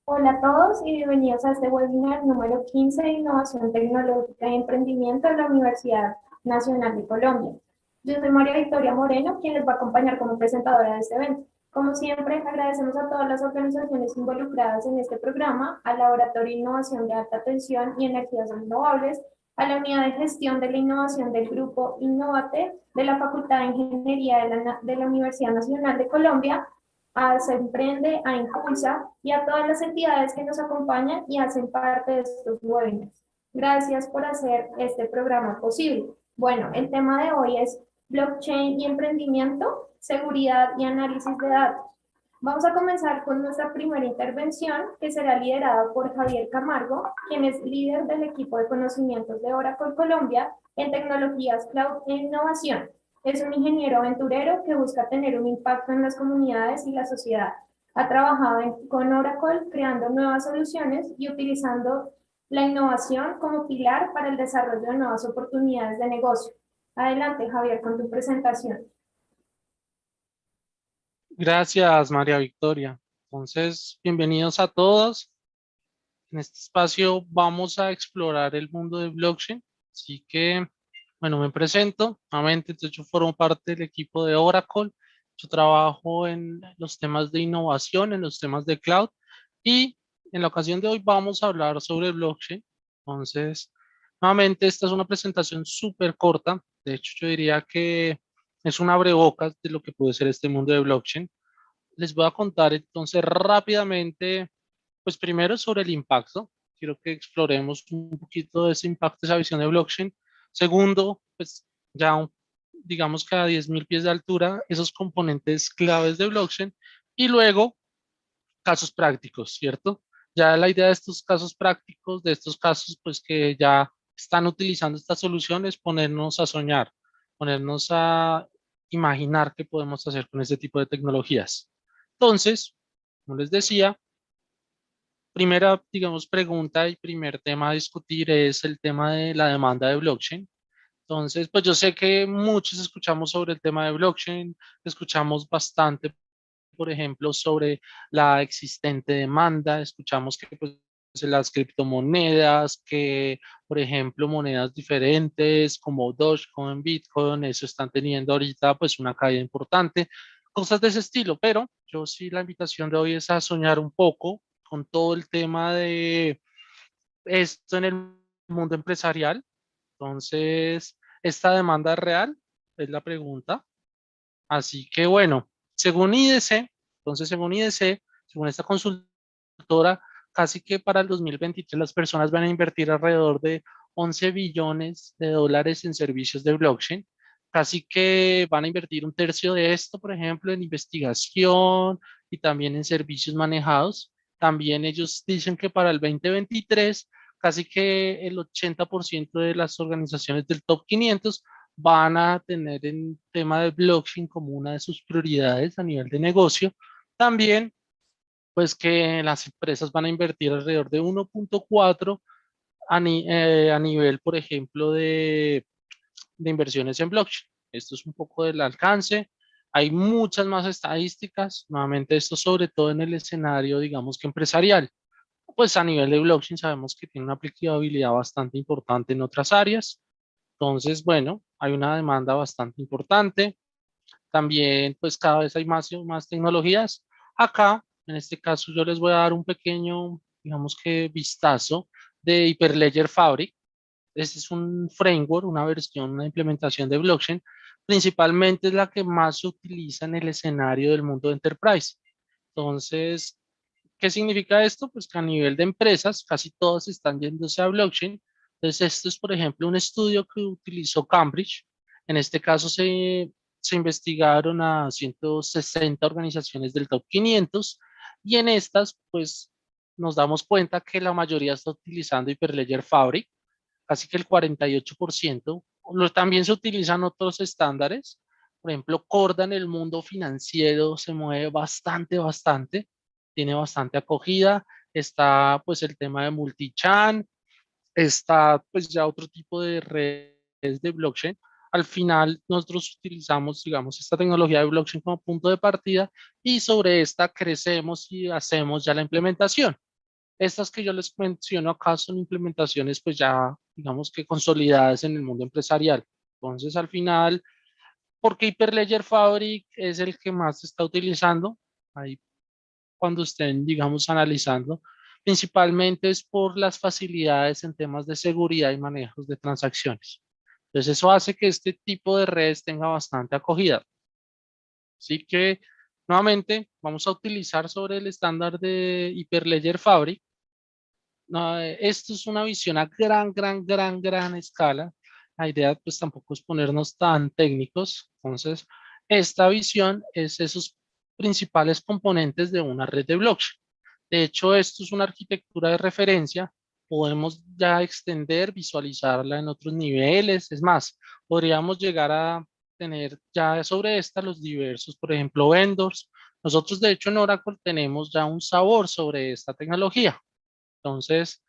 Hola a todos y bienvenidos a este webinar número 15 de Innovación Tecnológica y Emprendimiento de la Universidad Nacional de Colombia. Yo soy María Victoria Moreno, quien les va a acompañar como presentadora de este evento. Como siempre, agradecemos a todas las organizaciones involucradas en este programa, al Laboratorio de Innovación de Alta Tensión y Energías Renovables, a la Unidad de Gestión de la Innovación del Grupo Innovate de la Facultad de Ingeniería de la Universidad Nacional de Colombia, a Se Emprende, a Impulsa y a todas las entidades que nos acompañan y hacen parte de estos webinars. Gracias por hacer este programa posible. Bueno, el tema de hoy es blockchain y emprendimiento, seguridad y análisis de datos. Vamos a comenzar con nuestra primera intervención, que será liderada por Javier Camargo, quien es líder del equipo de conocimientos de Oracle Colombia en tecnologías cloud e innovación. Es un ingeniero aventurero que busca tener un impacto en las comunidades y la sociedad. Ha trabajado con Oracle creando nuevas soluciones y utilizando la innovación como pilar para el desarrollo de nuevas oportunidades de negocio. Adelante, Javier, con tu presentación. Gracias, María Victoria. Entonces, bienvenidos a todos. En este espacio vamos a explorar el mundo de blockchain. Así que, bueno, me presento nuevamente. Entonces, yo formo parte del equipo de Oracle. Yo trabajo en los temas de innovación, en los temas de cloud. Y en la ocasión de hoy vamos a hablar sobre blockchain. Entonces, nuevamente, esta es una presentación súper corta. De hecho, yo diría que es un abrebocas de lo que puede ser este mundo de blockchain. Les voy a contar entonces rápidamente, pues primero sobre el impacto. Quiero que exploremos un poquito de ese impacto, esa visión de blockchain. Segundo, pues ya digamos que a 10.000 pies de altura, esos componentes claves de blockchain. Y luego, casos prácticos, ¿cierto? Ya la idea de estos casos prácticos, de estos casos pues que ya están utilizando estas soluciones, ponernos a soñar, ponernos a imaginar qué podemos hacer con este tipo de tecnologías. Entonces, como les decía, primera, digamos, pregunta y primer tema a discutir es el tema de la demanda de blockchain. Entonces, pues yo sé que muchos escuchamos sobre el tema de blockchain, escuchamos bastante, por ejemplo, sobre la existente demanda, escuchamos que pues, las criptomonedas, que por ejemplo monedas diferentes como Dogecoin, Bitcoin, eso están teniendo ahorita pues una caída importante, cosas de ese estilo, pero yo sí la invitación de hoy es a soñar un poco con todo el tema de esto en el mundo empresarial. Entonces, ¿esta demanda es real? Es la pregunta. Así que bueno, según IDC, entonces según IDC, según esta consultora, casi que para el 2023 las personas van a invertir alrededor de 11 billones de dólares en servicios de blockchain. Casi que van a invertir un tercio de esto, por ejemplo, en investigación y también en servicios manejados. También ellos dicen que para el 2023, casi que el 80% de las organizaciones del top 500 van a tener el tema de blockchain como una de sus prioridades a nivel de negocio. También, pues que las empresas van a invertir alrededor de 1.4 a nivel, por ejemplo, de inversiones en blockchain. Esto es un poco del alcance. Hay muchas más estadísticas, nuevamente esto sobre todo en el escenario, digamos que empresarial. Pues a nivel de blockchain sabemos que tiene una aplicabilidad bastante importante en otras áreas. Entonces, bueno, hay una demanda bastante importante. También, pues cada vez hay más y más tecnologías. Acá, en este caso, yo les voy a dar un pequeño, digamos que vistazo de Hyperledger Fabric. Este es un framework, una versión, una implementación de blockchain. Principalmente es la que más se utiliza en el escenario del mundo de enterprise. Entonces, ¿qué significa esto? Pues que a nivel de empresas, casi todas están yéndose a blockchain. Entonces, esto es, por ejemplo, un estudio que utilizó Cambridge. En este caso, se investigaron a 160 organizaciones del top 500 y en estas, pues, nos damos cuenta que la mayoría está utilizando Hyperledger Fabric, casi que el 48%. También se utilizan otros estándares. Por ejemplo, Corda en el mundo financiero se mueve bastante, tiene bastante acogida. Está pues el tema de multichan, está pues ya otro tipo de redes de blockchain. Al final nosotros utilizamos, digamos, esta tecnología de blockchain como punto de partida y sobre esta crecemos y hacemos ya la implementación. Estas que yo les menciono acá son implementaciones pues ya digamos que consolidadas en el mundo empresarial. Entonces al final, ¿por qué Hyperledger Fabric es el que más se está utilizando? Ahí cuando estén digamos analizando, principalmente es por las facilidades en temas de seguridad y manejos de transacciones. Entonces eso hace que este tipo de redes tenga bastante acogida. Así que nuevamente vamos a utilizar sobre el estándar de Hyperledger Fabric. No, esto es una visión a gran escala. La idea pues tampoco es ponernos tan técnicos. Entonces, esta visión es esos principales componentes de una red de blockchain. De hecho, esto es una arquitectura de referencia. Podemos ya extender, visualizarla en otros niveles. Es más, podríamos llegar a tener ya sobre esta los diversos, por ejemplo, vendors. Nosotros, de hecho, en Oracle tenemos ya un sabor sobre esta tecnología. Entonces,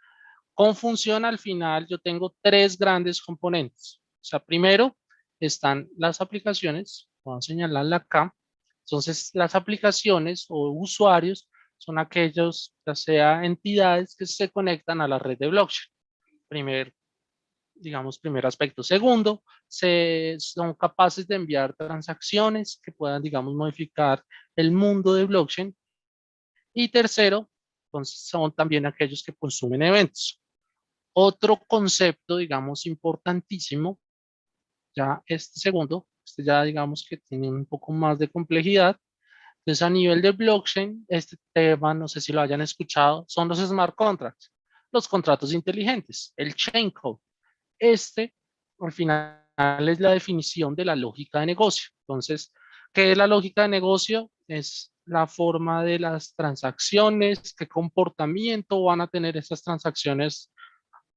con función al final yo tengo tres grandes componentes. O sea, primero están las aplicaciones, voy a señalarla acá. Entonces, las aplicaciones o usuarios son aquellos, ya sea entidades que se conectan a la red de blockchain. Primer, digamos, primer aspecto. Segundo, son capaces de enviar transacciones que puedan, digamos, modificar el mundo de blockchain. Y tercero, entonces, son también aquellos que consumen eventos. Otro concepto, digamos, importantísimo, ya este segundo, este ya digamos que tiene un poco más de complejidad. Entonces, a nivel de blockchain, este tema, no sé si lo hayan escuchado, son los smart contracts, los contratos inteligentes, el chain code. Este, al final, es la definición de la lógica de negocio. Entonces, ¿qué es la lógica de negocio? Es la forma de las transacciones, qué comportamiento van a tener esas transacciones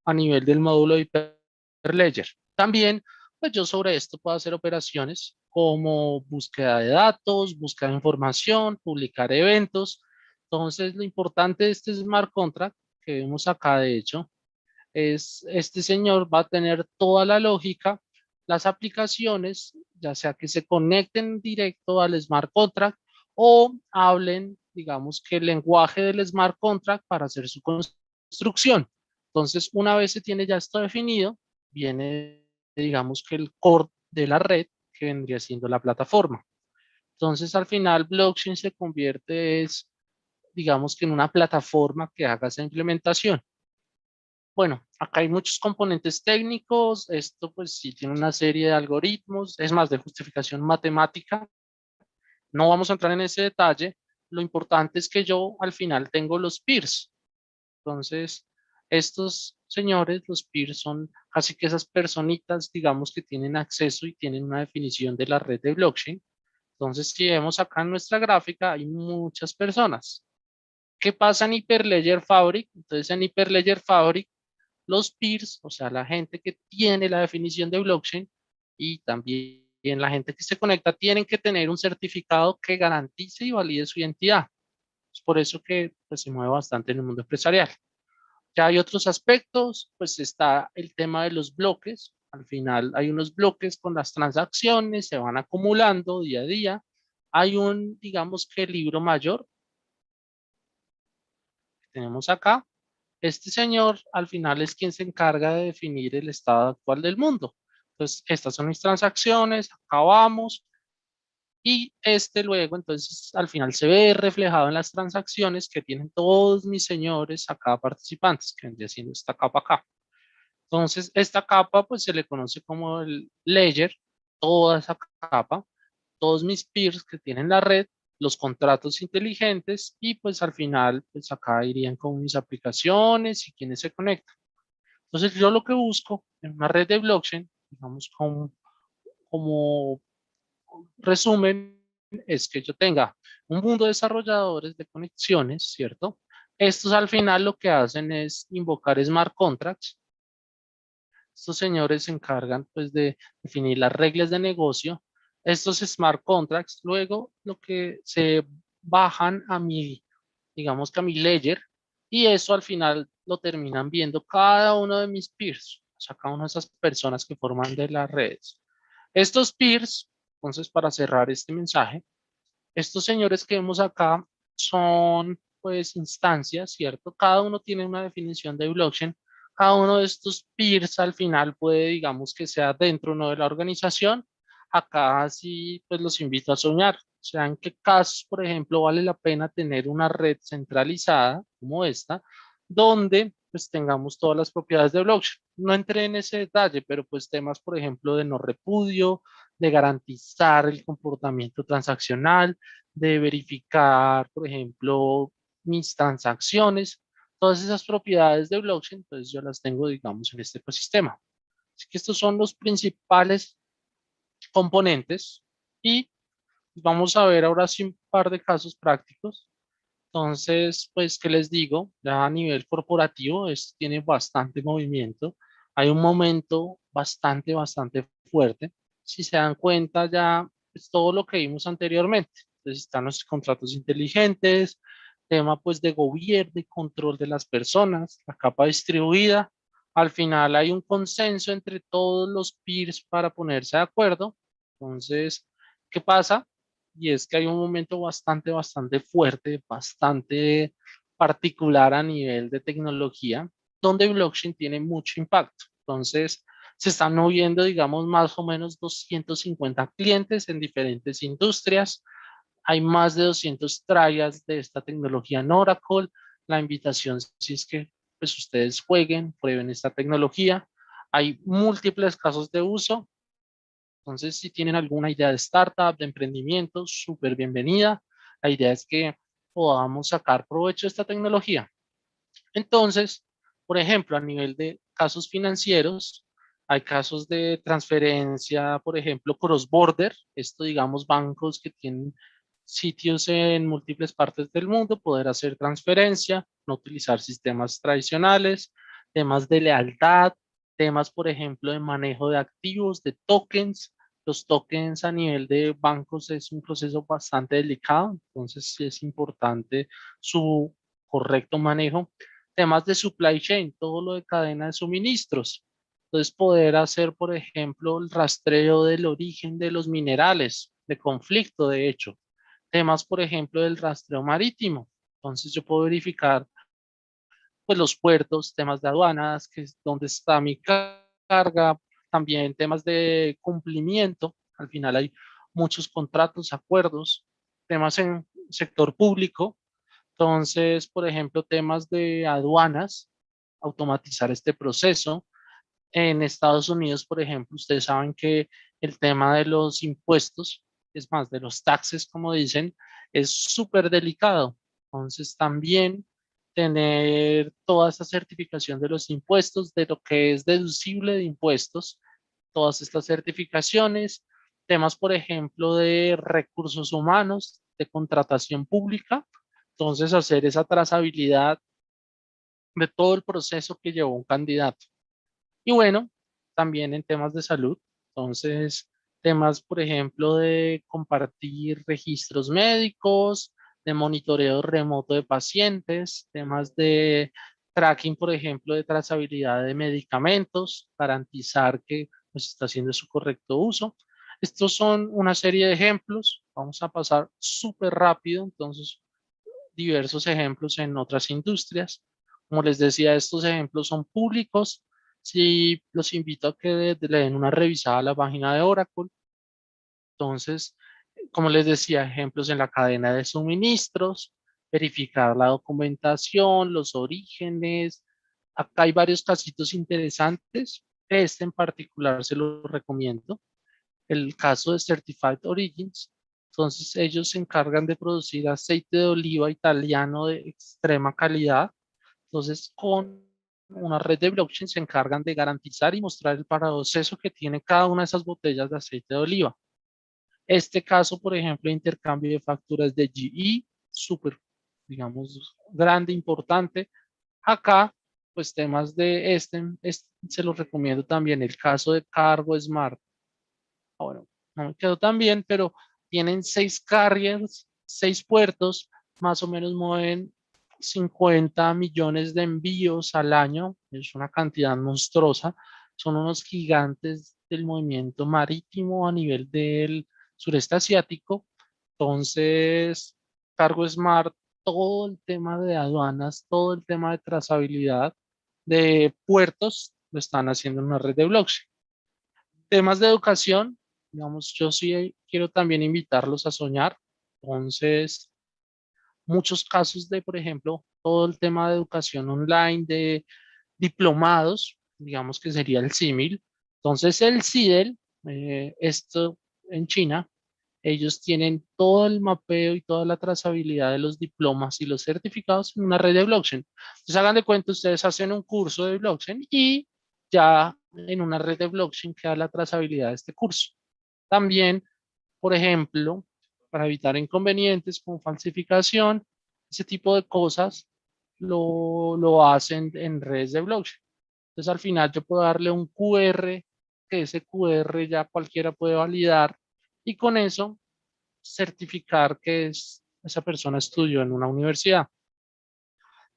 a nivel del módulo de Hyperledger. También, pues yo sobre esto puedo hacer operaciones como búsqueda de datos, búsqueda de información, publicar eventos. Entonces, lo importante de este smart contract que vemos acá, de hecho, es este señor va a tener toda la lógica, las aplicaciones, ya sea que se conecten directo al smart contract o hablen, digamos que el lenguaje del smart contract para hacer su construcción. Entonces, una vez se tiene ya esto definido, viene, digamos que el core de la red, que vendría siendo la plataforma. Entonces, al final, blockchain se convierte, es, digamos que en una plataforma que haga esa implementación. Bueno, acá hay muchos componentes técnicos, esto pues sí tiene una serie de algoritmos, es más de justificación matemática, no vamos a entrar en ese detalle, lo importante es que yo al final tengo los peers, entonces estos señores, los peers son casi que esas personitas, digamos que tienen acceso y tienen una definición de la red de blockchain, entonces si vemos acá en nuestra gráfica hay muchas personas. ¿Qué pasa en Hyperledger Fabric? Entonces en Hyperledger Fabric los peers, o sea, la gente que tiene la definición de blockchain y también la gente que se conecta, tienen que tener un certificado que garantice y valide su identidad. Es por eso que pues, se mueve bastante en el mundo empresarial. Ya hay otros aspectos, pues está el tema de los bloques. Al final hay unos bloques con las transacciones, se van acumulando día a día. Hay un, digamos que libro mayor que tenemos acá. Este señor al final es quien se encarga de definir el estado actual del mundo. Entonces, estas son mis transacciones, acabamos y este luego, entonces, al final se ve reflejado en las transacciones que tienen todos mis señores acá participantes, que vendría siendo esta capa acá. Entonces, esta capa pues se le conoce como el ledger, toda esa capa, todos mis peers que tienen la red, los contratos inteligentes y pues al final pues acá irían con mis aplicaciones y quienes se conectan. Entonces yo lo que busco en una red de blockchain, digamos como resumen, es que yo tenga un mundo de desarrolladores de conexiones, ¿cierto? Estos al final lo que hacen es invocar smart contracts. Estos señores se encargan pues de definir las reglas de negocio. Estos smart contracts luego lo que se bajan a mi, digamos que a mi ledger y eso al final lo terminan viendo cada uno de mis peers, o sea, cada una de esas personas que forman de las redes. Estos peers, entonces para cerrar este mensaje, estos señores que vemos acá son pues instancias, ¿cierto? Cada uno tiene una definición de blockchain. Cada uno de estos peers al final puede, digamos, que sea dentro o no de la organización. Acá sí, pues los invito a soñar. O sea, en qué casos, por ejemplo, vale la pena tener una red centralizada como esta, donde pues tengamos todas las propiedades de blockchain. No entré en ese detalle, pero pues temas, por ejemplo, de no repudio, de garantizar el comportamiento transaccional, de verificar, por ejemplo, mis transacciones, todas esas propiedades de blockchain, pues yo las tengo, digamos, en este ecosistema. Así que estos son los principales componentes y vamos a ver ahora sí un par de casos prácticos. Entonces, pues, ¿qué les digo? Ya a nivel corporativo, esto tiene bastante movimiento. Hay un momento bastante fuerte. Si se dan cuenta, ya es todo lo que vimos anteriormente. Entonces, están los contratos inteligentes, tema pues de gobierno y control de las personas, la capa distribuida. Al final hay un consenso entre todos los peers para ponerse de acuerdo. Entonces, ¿qué pasa? Y es que hay un momento bastante fuerte, bastante particular a nivel de tecnología, donde blockchain tiene mucho impacto. Entonces, se están moviendo, digamos, más o menos 250 clientes en diferentes industrias. Hay más de 200 trials de esta tecnología en Oracle. La invitación, si es que pues ustedes jueguen, prueben esta tecnología. Hay múltiples casos de uso. Entonces, si tienen alguna idea de startup, de emprendimiento, súper bienvenida. La idea es que podamos sacar provecho de esta tecnología. Entonces, por ejemplo, a nivel de casos financieros, hay casos de transferencia, por ejemplo, cross-border. Esto, digamos, bancos que tienen sitios en múltiples partes del mundo, poder hacer transferencia, no utilizar sistemas tradicionales, temas de lealtad, temas, por ejemplo, de manejo de activos, de tokens. Los tokens a nivel de bancos es un proceso bastante delicado, entonces sí es importante su correcto manejo. Temas de supply chain, todo lo de cadena de suministros. Entonces, poder hacer, por ejemplo, el rastreo del origen de los minerales, de conflicto, de hecho. Temas, por ejemplo, del rastreo marítimo. Entonces, yo puedo verificar pues los puertos, temas de aduanas, que es donde está mi carga, también temas de cumplimiento. Al final hay muchos contratos, acuerdos, temas en sector público. Entonces, por ejemplo, temas de aduanas, automatizar este proceso. En Estados Unidos, por ejemplo, ustedes saben que el tema de los impuestos, es más, de los taxes, como dicen, es súper delicado. Entonces, también tener toda esta certificación de los impuestos, de lo que es deducible de impuestos, todas estas certificaciones, temas, por ejemplo, de recursos humanos, de contratación pública. Entonces, hacer esa trazabilidad de todo el proceso que llevó un candidato. Y bueno, también en temas de salud, entonces, temas, por ejemplo, de compartir registros médicos, de monitoreo remoto de pacientes, temas de tracking, por ejemplo, de trazabilidad de medicamentos, garantizar que pues, está haciendo su correcto uso. Estos son una serie de ejemplos. Vamos a pasar súper rápido, entonces, diversos ejemplos en otras industrias. Como les decía, estos ejemplos son públicos. Sí, los invito a que le den una revisada a la página de Oracle. Entonces, como les decía, ejemplos en la cadena de suministros, verificar la documentación, los orígenes. Acá hay varios casitos interesantes. Este en particular se lo recomiendo. El caso de Certified Origins. Entonces, ellos se encargan de producir aceite de oliva italiano de extrema calidad. Entonces, con una red de blockchain se encargan de garantizar y mostrar el proceso que tiene cada una de esas botellas de aceite de oliva. Este caso, por ejemplo, de intercambio de facturas de GE, súper, digamos, grande, importante. Acá, pues temas de este se los recomiendo también, el caso de Cargo Smart. Bueno, no me quedó tan bien, pero tienen 6 carriers, 6 puertos, más o menos mueven 50 millones de envíos al año, es una cantidad monstruosa, son unos gigantes del movimiento marítimo a nivel del sureste asiático. Entonces, Cargo Smart todo el tema de aduanas, todo el tema de trazabilidad de puertos, lo están haciendo en una red de blockchain. Temas de educación, digamos, yo sí quiero también invitarlos a soñar. Entonces, muchos casos de, por ejemplo, todo el tema de educación online, de diplomados, digamos que sería el símil. Entonces, el CIDEL, esto en China, ellos tienen todo el mapeo y toda la trazabilidad de los diplomas y los certificados en una red de blockchain. Entonces, hagan de cuenta, ustedes hacen un curso de blockchain y ya en una red de blockchain queda la trazabilidad de este curso. También, por ejemplo, para evitar inconvenientes con falsificación, ese tipo de cosas lo hacen en redes de blockchain. Entonces, al final yo puedo darle un QR, que ese QR ya cualquiera puede validar y con eso certificar que esa persona estudió en una universidad.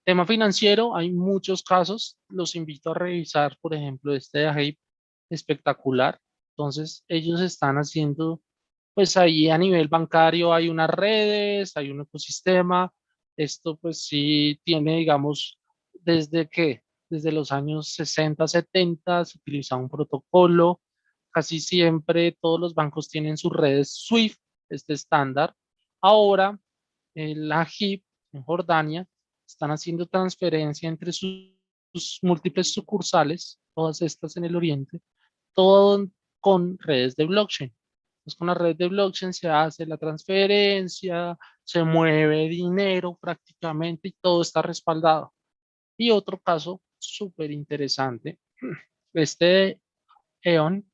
Tema financiero, hay muchos casos, los invito a revisar, por ejemplo, este de Ageip, espectacular. Entonces, ellos están haciendo, pues ahí a nivel bancario hay unas redes, hay un ecosistema. Esto pues sí tiene, digamos, desde los años 60, 70 se utiliza un protocolo. Casi siempre todos los bancos tienen sus redes SWIFT, este estándar. Ahora, la AGIP en Jordania están haciendo transferencia entre sus múltiples sucursales, todas estas en el oriente, todo con redes de blockchain. Entonces, con la red de blockchain se hace la transferencia, se mueve dinero prácticamente y todo está respaldado. Y otro caso súper interesante, este de E.ON.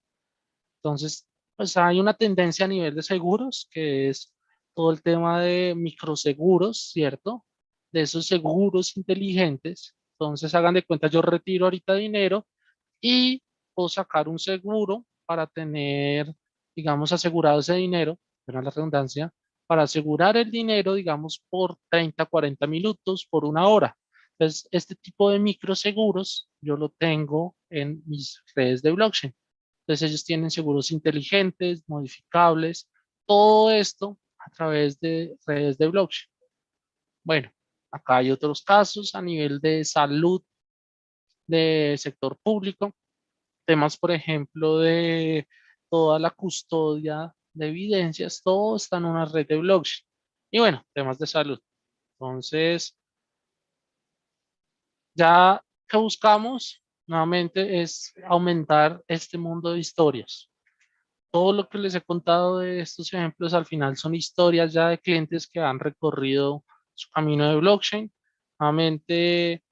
Entonces, pues hay una tendencia a nivel de seguros, que es todo el tema de microseguros, ¿cierto? De esos seguros inteligentes. Entonces, hagan de cuenta, yo retiro ahorita dinero y puedo sacar un seguro para tener, digamos, asegurado ese dinero, pero la redundancia, para asegurar el dinero, digamos, por 30, 40 minutos, por una hora. Entonces, este tipo de microseguros yo lo tengo en mis redes de blockchain. Entonces, ellos tienen seguros inteligentes, modificables, todo esto a través de redes de blockchain. Bueno, acá hay otros casos a nivel de salud, de sector público, temas, por ejemplo, de toda la custodia de evidencias, todo está en una red de blockchain. Y bueno, temas de salud. Entonces, ya que buscamos nuevamente es aumentar este mundo de historias. Todo lo que les he contado de estos ejemplos al final son historias ya de clientes que han recorrido su camino de blockchain. Nuevamente,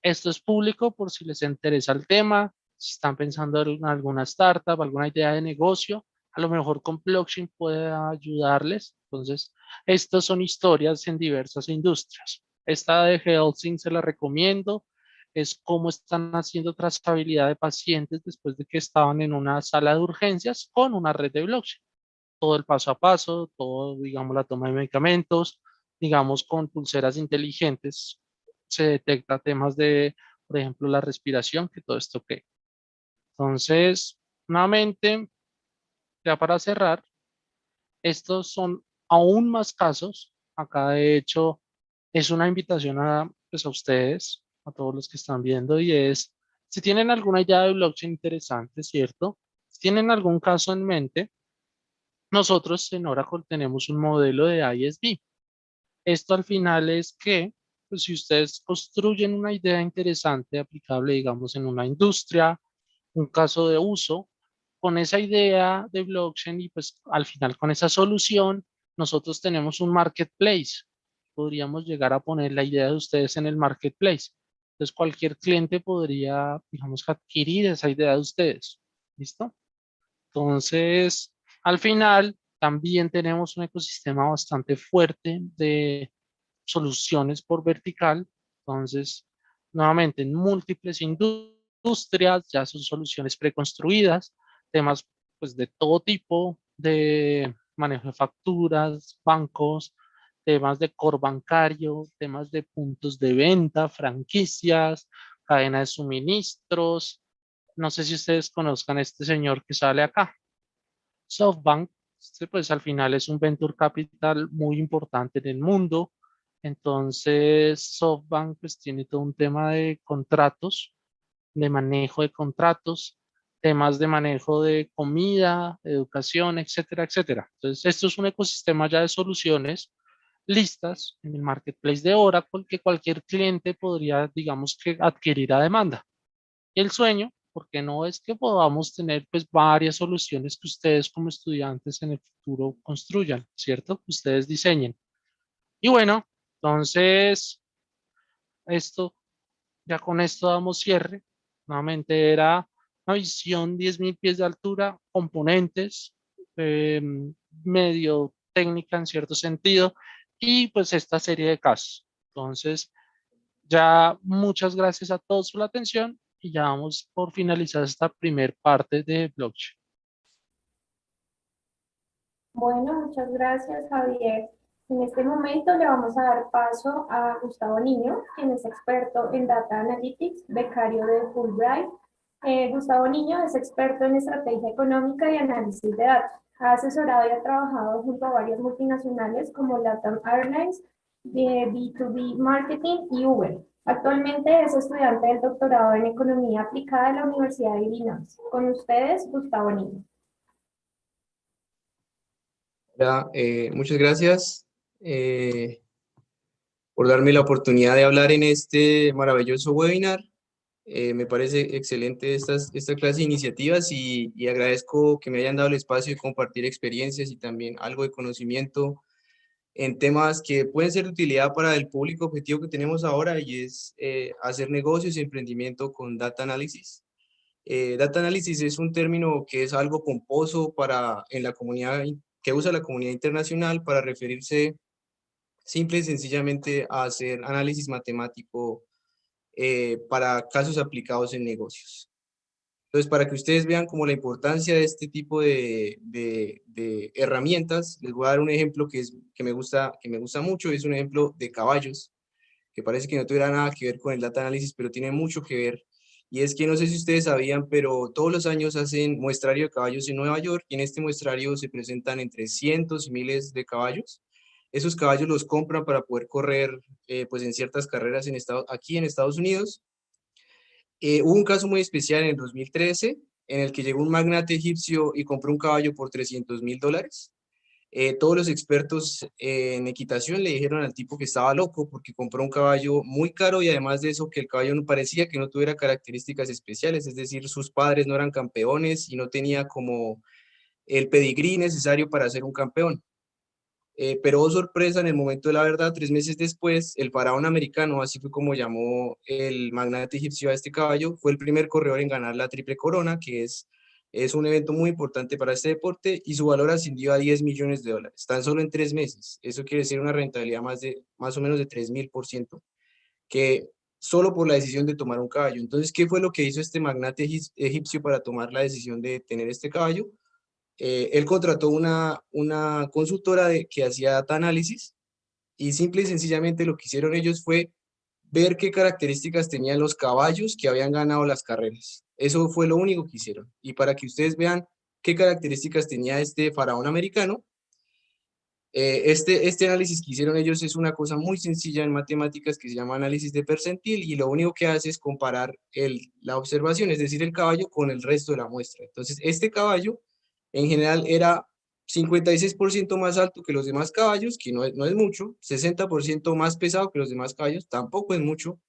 esto es público por si les interesa el tema, si están pensando en alguna startup, alguna idea de negocio, a lo mejor con blockchain puede ayudarles. Entonces, estas son historias en diversas industrias. Esta de Helsing se la recomiendo. Es cómo están haciendo trazabilidad de pacientes después de que estaban en una sala de urgencias con una red de blockchain. Todo el paso a paso, todo, digamos, la toma de medicamentos, digamos, con pulseras inteligentes se detecta temas de, por ejemplo, la respiración, que todo esto que. Entonces, nuevamente, ya para cerrar, estos son aún más casos. Acá, de hecho, es una invitación a, pues, a ustedes, a todos los que están viendo, y es, si tienen alguna idea de blockchain interesante, ¿cierto? Si tienen algún caso en mente, nosotros en Oracle tenemos un modelo de ISV. Esto al final es que, pues, si ustedes construyen una idea interesante, aplicable, digamos, en una industria, un caso de uso, con esa idea de blockchain y pues al final con esa solución, nosotros tenemos un marketplace. Podríamos llegar a poner la idea de ustedes en el marketplace. Entonces cualquier cliente podría, digamos, adquirir esa idea de ustedes. ¿Listo? Entonces, al final, también tenemos un ecosistema bastante fuerte de soluciones por vertical. Entonces, nuevamente, en múltiples industrias, ya son soluciones preconstruidas, temas pues de todo tipo, de manejo de facturas, bancos, temas de core bancario, temas de puntos de venta, franquicias, cadena de suministros. No sé si ustedes conozcan a este señor que sale acá. SoftBank, este, pues al final es un venture capital muy importante en el mundo. Entonces, SoftBank pues tiene todo un tema de contratos, de manejo de contratos, temas de manejo de comida, educación, etcétera, etcétera. Entonces, esto es un ecosistema ya de soluciones listas en el marketplace de Oracle que cualquier cliente podría, digamos que adquirir a demanda. Y el sueño, porque no es que podamos tener pues varias soluciones que ustedes como estudiantes en el futuro construyan, ¿cierto? Que ustedes diseñen. Y bueno, entonces esto, ya con esto damos cierre. Nuevamente era una visión 10.000 pies de altura, componentes, eh, medio técnica en cierto sentido, y pues esta serie de casos. Entonces, ya muchas gracias a todos por la atención y ya vamos por finalizar esta primer parte de blockchain. Bueno, muchas gracias, Javier. En este momento le vamos a dar paso a Gustavo Niño, quien es experto en Data Analytics, becario de Fulbright. Gustavo Niño es experto en estrategia económica y análisis de datos. Ha asesorado y ha trabajado junto a varias multinacionales como LATAM Airlines, B2B Marketing y Uber. Actualmente es estudiante del doctorado en Economía Aplicada en la Universidad de Illinois. Con ustedes, Gustavo Niño. Hola, muchas gracias por darme la oportunidad de hablar en este maravilloso webinar. Me parece excelente esta clase de iniciativas y agradezco que me hayan dado el espacio de compartir experiencias y también algo de conocimiento en temas que pueden ser de utilidad para el público objetivo que tenemos ahora y es hacer negocios y emprendimiento con Data Analysis. Data Analysis es un término que es algo pomposo en la comunidad que usa la comunidad internacional para referirse simple y sencillamente a hacer análisis matemático para casos aplicados en negocios. Entonces, para que ustedes vean como la importancia de este tipo de herramientas, les voy a dar un ejemplo que me gusta mucho, es un ejemplo de caballos, que parece que no tuviera nada que ver con el data análisis, pero tiene mucho que ver. Y es que no sé si ustedes sabían, pero todos los años hacen muestrario de caballos en Nueva York y en este muestrario se presentan entre cientos y miles de caballos. Esos caballos los compran para poder correr pues en ciertas carreras aquí en Estados Unidos. Hubo un caso muy especial en el 2013 en el que llegó un magnate egipcio y compró un caballo por $300.000. Todos los expertos en equitación le dijeron al tipo que estaba loco porque compró un caballo muy caro y además de eso que el caballo no parecía que no tuviera características especiales, es decir, sus padres no eran campeones y no tenía como el pedigrí necesario para ser un campeón. Pero oh sorpresa, en el momento de la verdad, 3 meses después, el faraón americano, así fue como llamó el magnate egipcio a este caballo, fue el primer corredor en ganar la Triple Corona, que es un evento muy importante para este deporte, y su valor ascendió a $10 millones, tan solo en 3 meses. Eso quiere decir una rentabilidad más o menos de 3.000%, que solo por la decisión de tomar un caballo. Entonces, ¿qué fue lo que hizo este magnate egipcio para tomar la decisión de tener este caballo? Él contrató una consultora que hacía data análisis y simple y sencillamente lo que hicieron ellos fue ver qué características tenían los caballos que habían ganado las carreras. Eso fue lo único que hicieron. Y para que ustedes vean qué características tenía este faraón americano, este análisis que hicieron ellos es una cosa muy sencilla en matemáticas que se llama análisis de percentil y lo único que hace es comparar la observación, es decir, el caballo con el resto de la muestra. Entonces, este caballo en general era 56% más alto que los demás caballos, que no es mucho, 60% más pesado que los demás caballos, tampoco es mucho,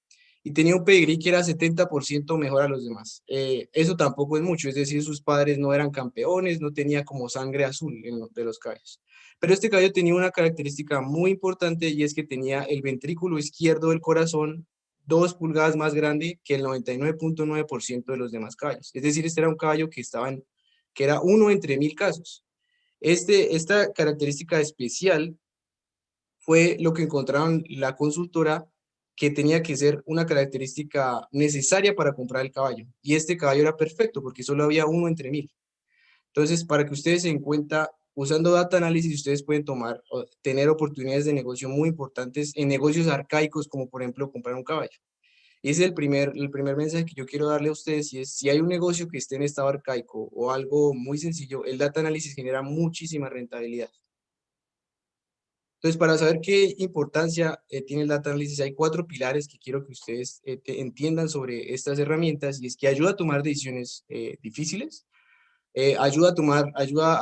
y tenía un pedigrí que era 70% mejor a los demás. Eso tampoco es mucho, es decir, sus padres no eran campeones, no tenía como sangre azul de los caballos. Pero este caballo tenía una característica muy importante y es que tenía el ventrículo izquierdo del corazón 2 pulgadas más grande que el 99.9% de los demás caballos. Es decir, este era un caballo que era uno entre 1.000 casos. Esta característica especial fue lo que encontraron la consultora que tenía que ser una característica necesaria para comprar el caballo. Y este caballo era perfecto porque solo había uno entre 1.000. Entonces, para que ustedes se den cuenta, usando data análisis, ustedes pueden tener oportunidades de negocio muy importantes en negocios arcaicos, como por ejemplo comprar un caballo. Y ese es el primer mensaje que yo quiero darle a ustedes, y es, si hay un negocio que esté en estado arcaico o algo muy sencillo, el data análisis genera muchísima rentabilidad. Entonces, para saber qué importancia tiene el data analysis, hay 4 pilares que quiero que ustedes entiendan sobre estas herramientas, y es que ayuda a tomar decisiones difíciles, ayuda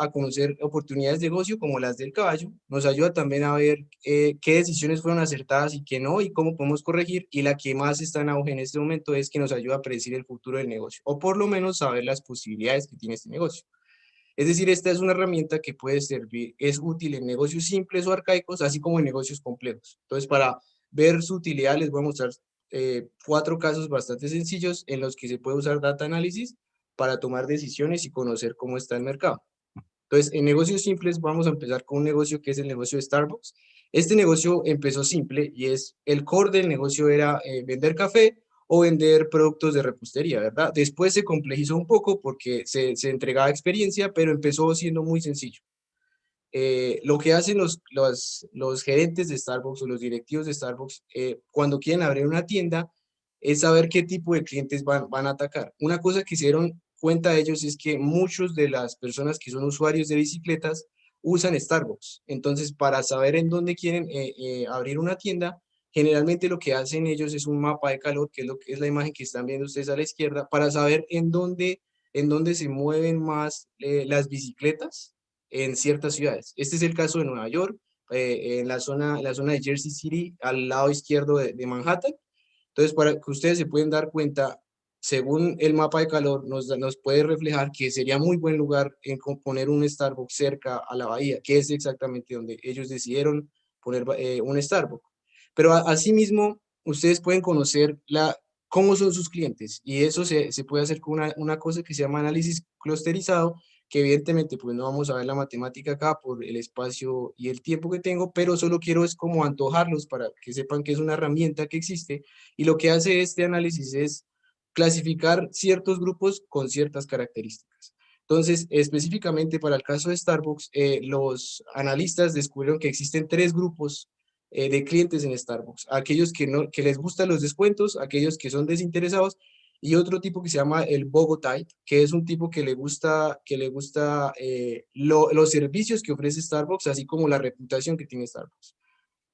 a conocer oportunidades de negocio como las del caballo, nos ayuda también a ver qué decisiones fueron acertadas y qué no, y cómo podemos corregir, y la que más está en auge en este momento es que nos ayuda a predecir el futuro del negocio, o por lo menos saber las posibilidades que tiene este negocio. Es decir, esta es una herramienta que puede servir, es útil en negocios simples o arcaicos, así como en negocios complejos. Entonces, para ver su utilidad, les voy a mostrar 4 casos bastante sencillos en los que se puede usar data análisis para tomar decisiones y conocer cómo está el mercado. Entonces, en negocios simples vamos a empezar con un negocio que es el negocio de Starbucks. Este negocio empezó simple y el core del negocio era vender café o vender productos de repostería, ¿verdad? Después se complejizó un poco porque se entregaba experiencia, pero empezó siendo muy sencillo. Lo que hacen los gerentes de Starbucks o los directivos de Starbucks cuando quieren abrir una tienda es saber qué tipo de clientes van a atacar. Una cosa que se dieron cuenta ellos es que muchos de las personas que son usuarios de bicicletas usan Starbucks. Entonces, para saber en dónde quieren abrir una tienda, generalmente lo que hacen ellos es un mapa de calor, que es la imagen que están viendo ustedes a la izquierda, para saber en dónde se mueven más las bicicletas en ciertas ciudades. Este es el caso de Nueva York, en la zona de Jersey City, al lado izquierdo de Manhattan. Entonces, para que ustedes se pueden dar cuenta, según el mapa de calor, nos puede reflejar que sería muy buen lugar en poner un Starbucks cerca a la bahía, que es exactamente donde ellos decidieron poner un Starbucks. Pero asimismo, ustedes pueden conocer cómo son sus clientes, y eso se puede hacer con una cosa que se llama análisis clusterizado, que evidentemente pues no vamos a ver la matemática acá por el espacio y el tiempo que tengo, pero solo quiero es como antojarlos para que sepan que es una herramienta que existe, y lo que hace este análisis es clasificar ciertos grupos con ciertas características. Entonces, específicamente para el caso de Starbucks, los analistas descubrieron que existen 3 grupos de clientes en Starbucks: aquellos que les gustan los descuentos, aquellos que son desinteresados, y otro tipo que se llama el BOGO type, que es un tipo que le gusta los servicios que ofrece Starbucks, así como la reputación que tiene Starbucks.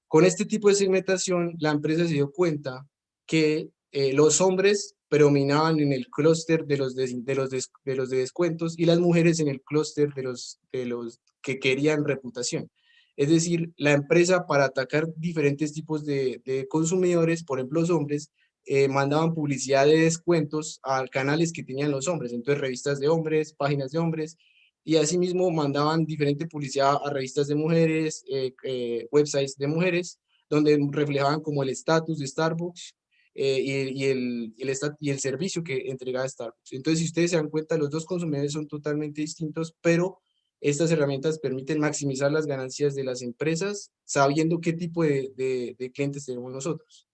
Con este tipo de segmentación, la empresa se dio cuenta que los hombres predominaban en el clúster de los descuentos, y las mujeres en el clúster de los que querían reputación. Es decir, la empresa, para atacar diferentes tipos de consumidores, por ejemplo los hombres, mandaban publicidad de descuentos a canales que tenían los hombres, entonces revistas de hombres, páginas de hombres, y asimismo mandaban diferente publicidad a revistas de mujeres, websites de mujeres, donde reflejaban como el estatus de Starbucks y el servicio que entregaba Starbucks. Entonces, si ustedes se dan cuenta, los dos consumidores son totalmente distintos, pero estas herramientas permiten maximizar las ganancias de las empresas sabiendo qué tipo de clientes tenemos nosotros.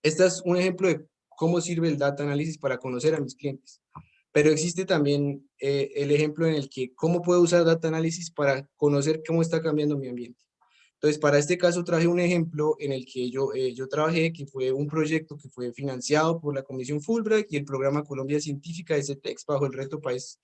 Este es un ejemplo de cómo sirve el data análisis para conocer a mis clientes. Pero existe también el ejemplo en el que cómo puedo usar data análisis para conocer cómo está cambiando mi ambiente. Entonces, para este caso traje un ejemplo en el que yo trabajé, que fue un proyecto que fue financiado por la Comisión Fulbright y el programa Colombia Científica de CETEX bajo el reto País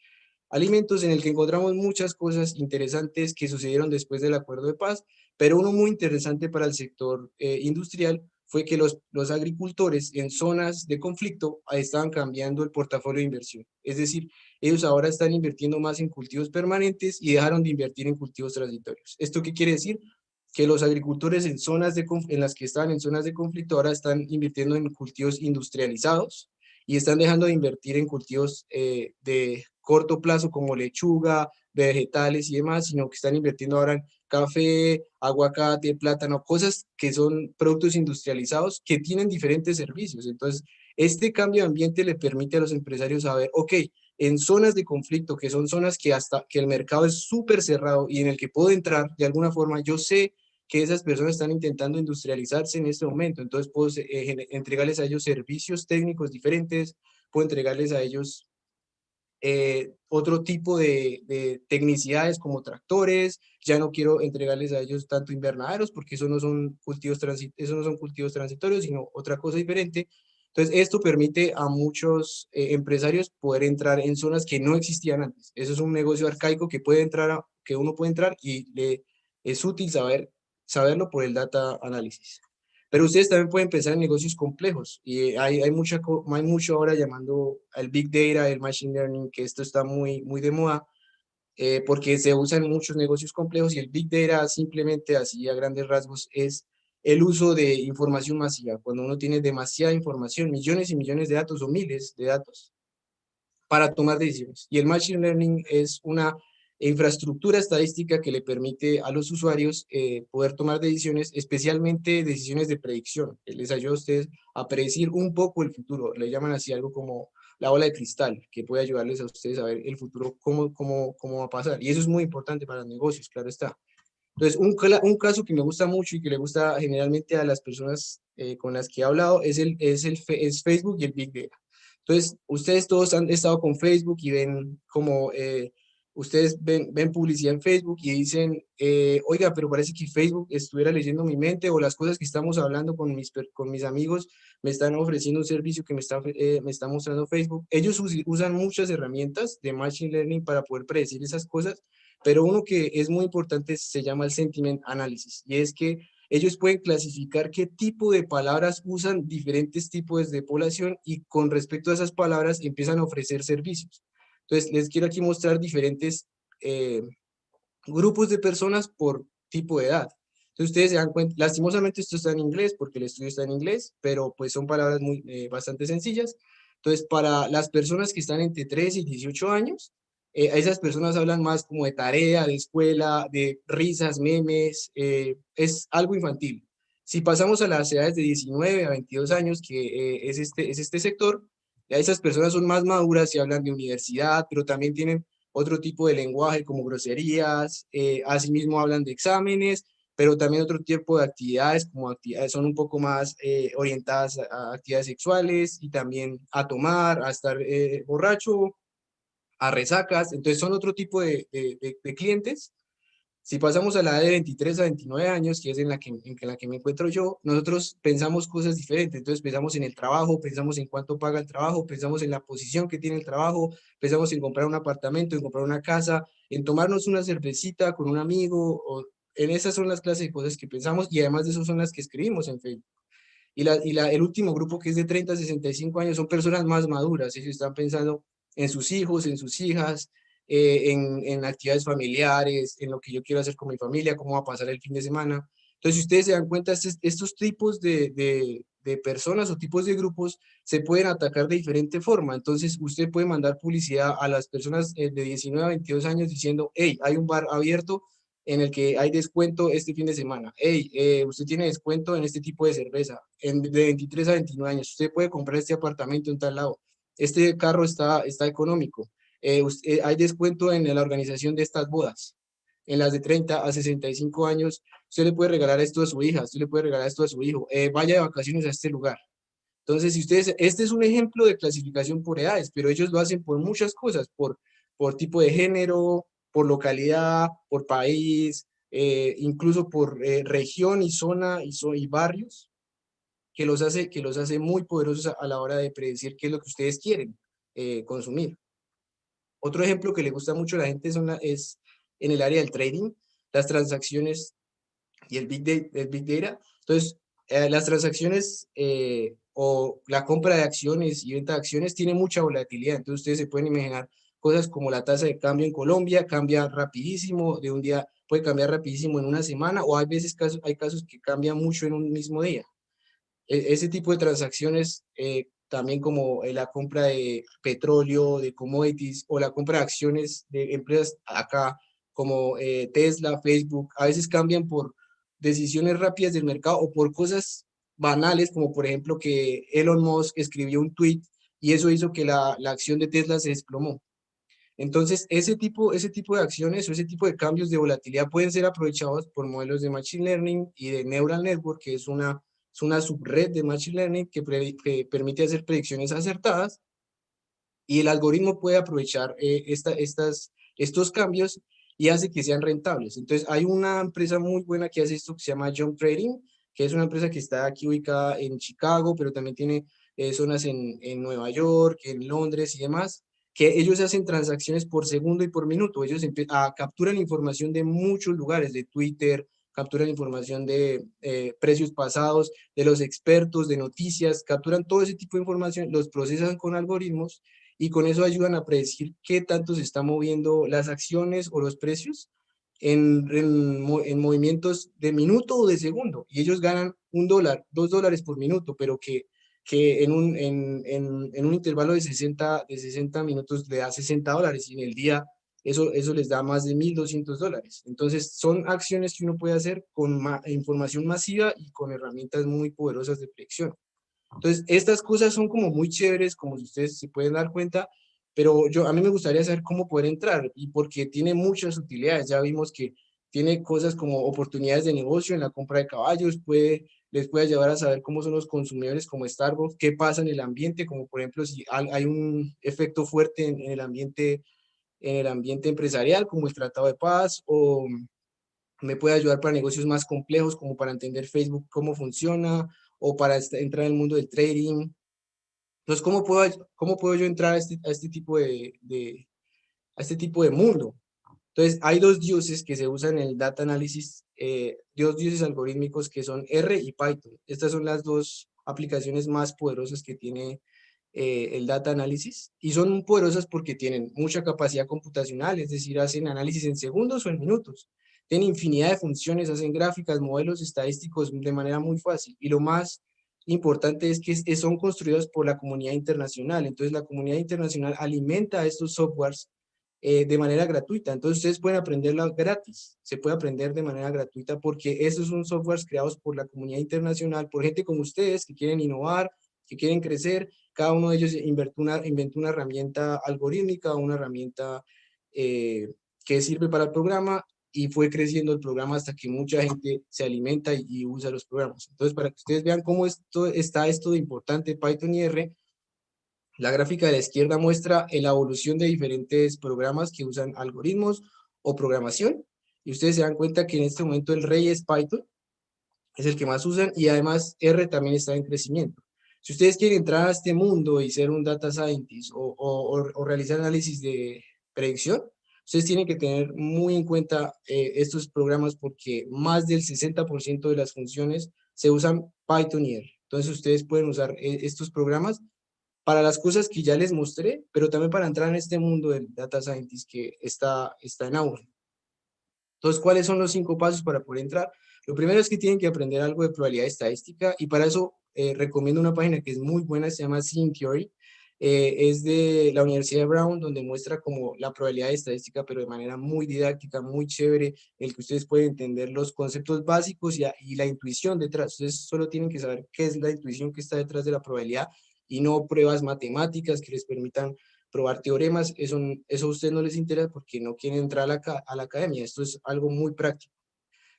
Alimentos, en el que encontramos muchas cosas interesantes que sucedieron después del acuerdo de paz, pero uno muy interesante para el sector industrial fue que los agricultores en zonas de conflicto estaban cambiando el portafolio de inversión. Es decir, ellos ahora están invirtiendo más en cultivos permanentes y dejaron de invertir en cultivos transitorios. ¿Esto qué quiere decir? Que los agricultores en las que estaban en zonas de conflicto ahora están invirtiendo en cultivos industrializados y están dejando de invertir en cultivos de corto plazo como lechuga, vegetales y demás, sino que están invirtiendo ahora en café, aguacate, plátano, cosas que son productos industrializados que tienen diferentes servicios. Entonces, este cambio de ambiente le permite a los empresarios saber, ok, en zonas de conflicto, que son zonas que el mercado es súper cerrado y en el que puedo entrar de alguna forma, yo sé que esas personas están intentando industrializarse en este momento, entonces puedo entregarles a ellos servicios técnicos diferentes, puedo entregarles a ellos otro tipo de tecnicidades como tractores, ya no quiero entregarles a ellos tanto invernaderos porque eso no son cultivos transitorios, sino otra cosa diferente. Entonces, esto permite a muchos empresarios poder entrar en zonas que no existían antes. Eso es un negocio arcaico que uno puede entrar y es útil saber saberlo por el data análisis. Pero ustedes también pueden pensar en negocios complejos y hay mucho ahora llamando al Big Data, el Machine Learning, que esto está muy de moda, porque se usa en muchos negocios complejos y el Big Data simplemente así a grandes rasgos es el uso de información masiva, cuando uno tiene demasiada información, millones y millones de datos o miles de datos para tomar decisiones. Y el Machine Learning es una infraestructura estadística que le permite a los usuarios poder tomar decisiones, especialmente decisiones de predicción, que les ayuda a ustedes a predecir un poco el futuro. Le llaman así algo como la bola de cristal, que puede ayudarles a ustedes a ver el futuro, cómo va a pasar. Y eso es muy importante para los negocios, claro está. Entonces, un caso que me gusta mucho y que le gusta generalmente a las personas con las que he hablado es Facebook y el Big Data. Entonces, ustedes todos han estado con Facebook y ven como, ustedes ven publicidad en Facebook y dicen, oiga, pero parece que Facebook estuviera leyendo mi mente o las cosas que estamos hablando con mis amigos me están ofreciendo un servicio que me está mostrando Facebook. Ellos usan muchas herramientas de Machine Learning para poder predecir esas cosas, pero uno que es muy importante se llama el Sentiment Analysis, y es que ellos pueden clasificar qué tipo de palabras usan diferentes tipos de población y con respecto a esas palabras empiezan a ofrecer servicios. Entonces, les quiero aquí mostrar diferentes grupos de personas por tipo de edad. Entonces, ustedes se dan cuenta, lastimosamente esto está en inglés porque el estudio está en inglés, pero pues son palabras bastante sencillas. Entonces, para las personas que están entre 3 y 18 años, esas personas hablan más como de tarea, de escuela, de risas, memes, es algo infantil. Si pasamos a las edades de 19 a 22 años, que es este sector, ya esas personas son más maduras y hablan de universidad, pero también tienen otro tipo de lenguaje como groserías, asimismo hablan de exámenes, pero también otro tipo de actividades, como actividades son un poco más orientadas a actividades sexuales y también a tomar, a estar borracho, a resacas, entonces son otro tipo de clientes. Si pasamos a la edad de 23 a 29 años, que es en la que me encuentro yo, nosotros pensamos cosas diferentes. Entonces pensamos en el trabajo, pensamos en cuánto paga el trabajo, pensamos en la posición que tiene el trabajo, pensamos en comprar un apartamento, en comprar una casa, en tomarnos una cervecita con un amigo, o en esas son las clases de cosas que pensamos y además de eso son las que escribimos en Facebook. El último grupo, que es de 30 a 65 años, son personas más maduras. Ellos están pensando en sus hijos, en sus hijas, en actividades familiares, en lo que yo quiero hacer con mi familia, cómo va a pasar el fin de semana. Entonces, si ustedes se dan cuenta, estos tipos de personas o tipos de grupos se pueden atacar de diferente forma. Entonces, usted puede mandar publicidad a las personas de 19 a 22 años diciendo, hey, hay un bar abierto en el que hay descuento este fin de semana. Hey, usted tiene descuento en este tipo de cerveza, de 23 a 29 años. Usted puede comprar este apartamento en tal lado. Este carro está económico. Hay descuento en la organización de estas bodas. En las de 30 a 65 años, usted le puede regalar esto a su hija, usted le puede regalar esto a su hijo. Vaya de vacaciones a este lugar. Entonces, si ustedes, este es un ejemplo de clasificación por edades, pero ellos lo hacen por muchas cosas, por tipo de género, por localidad, por país, incluso por región y zona y barrios, que los hace muy poderosos a la hora de predecir qué es lo que ustedes quieren consumir. Otro ejemplo que le gusta mucho a la gente es en el área del trading, las transacciones y el Big Data. Entonces, las transacciones o la compra de acciones y venta de acciones tiene mucha volatilidad. Entonces, ustedes se pueden imaginar cosas como la tasa de cambio en Colombia, cambia rapidísimo, de un día puede cambiar rapidísimo en una semana, o hay casos que cambian mucho en un mismo día. Ese tipo de transacciones, también como la compra de petróleo, de commodities, o la compra de acciones de empresas acá, como Tesla, Facebook, a veces cambian por decisiones rápidas del mercado o por cosas banales, como por ejemplo que Elon Musk escribió un tweet y eso hizo que la acción de Tesla se desplomó. Entonces, ese tipo de acciones o ese tipo de cambios de volatilidad pueden ser aprovechados por modelos de Machine Learning y de Neural Network, que es una subred de Machine Learning que permite hacer predicciones acertadas, y el algoritmo puede aprovechar estos cambios y hace que sean rentables. Entonces, hay una empresa muy buena que hace esto que se llama Jump Trading, que es una empresa que está aquí ubicada en Chicago, pero también tiene zonas en Nueva York, en Londres y demás, que ellos hacen transacciones por segundo y por minuto. Ellos capturan información de muchos lugares, de Twitter, capturan información de precios pasados, de los expertos, de noticias, capturan todo ese tipo de información, los procesan con algoritmos y con eso ayudan a predecir qué tanto se están moviendo las acciones o los precios en movimientos de minuto o de segundo. Y ellos ganan $1, $2 por minuto, pero que en un intervalo de 60 minutos le da $60 y en el día eso les da más de $1,200. Entonces son acciones que uno puede hacer con información masiva y con herramientas muy poderosas de predicción. Entonces estas cosas son como muy chéveres, como si ustedes se pueden dar cuenta, pero a mí me gustaría saber cómo poder entrar y porque tiene muchas utilidades. Ya vimos que tiene cosas como oportunidades de negocio en la compra de caballos, les puede llevar a saber cómo son los consumidores como Starbucks, qué pasa en el ambiente, como por ejemplo si hay un efecto fuerte en el ambiente empresarial, como el Tratado de Paz, o me puede ayudar para negocios más complejos, como para entender Facebook cómo funciona, o para entrar en el mundo del trading. Entonces, ¿cómo puedo yo entrar a este tipo a este tipo de mundo? Entonces, hay dos dioses que se usan en el data analysis, dos dioses algorítmicos que son R y Python. Estas son las dos aplicaciones más poderosas que tiene el data analysis y son muy poderosas porque tienen mucha capacidad computacional, es decir, hacen análisis en segundos o en minutos. Tienen infinidad de funciones, hacen gráficas, modelos estadísticos de manera muy fácil. Y lo más importante es que son construidos por la comunidad internacional. Entonces, la comunidad internacional alimenta estos softwares de manera gratuita. Entonces ustedes pueden aprenderla gratis, se puede aprender de manera gratuita porque esos son softwares creados por la comunidad internacional, por gente como ustedes que quieren innovar, que quieren crecer. Cada uno de ellos inventó una herramienta algorítmica, una herramienta que sirve para el programa y fue creciendo el programa hasta que mucha gente se alimenta y usa los programas. Entonces, para que ustedes vean cómo está esto de importante Python y R, la gráfica de la izquierda muestra la evolución de diferentes programas que usan algoritmos o programación. Y ustedes se dan cuenta que en este momento el rey es Python, es el que más usan, y además R también está en crecimiento. Si ustedes quieren entrar a este mundo y ser un data scientist o realizar análisis de predicción, ustedes tienen que tener muy en cuenta estos programas porque más del 60% de las funciones se usan Python y R. Entonces ustedes pueden usar estos programas para las cosas que ya les mostré, pero también para entrar en este mundo del data scientist que está en auge. Entonces, ¿cuáles son los 5 pasos para poder entrar? Lo primero es que tienen que aprender algo de probabilidad estadística y para eso recomiendo una página que es muy buena, se llama Scene Theory. Es de la Universidad de Brown, donde muestra como la probabilidad estadística, pero de manera muy didáctica, muy chévere, el que ustedes pueden entender los conceptos básicos y la intuición detrás. Ustedes solo tienen que saber qué es la intuición que está detrás de la probabilidad y no pruebas matemáticas que les permitan probar teoremas. Eso a ustedes no les interesa porque no quieren entrar a la academia. Esto es algo muy práctico.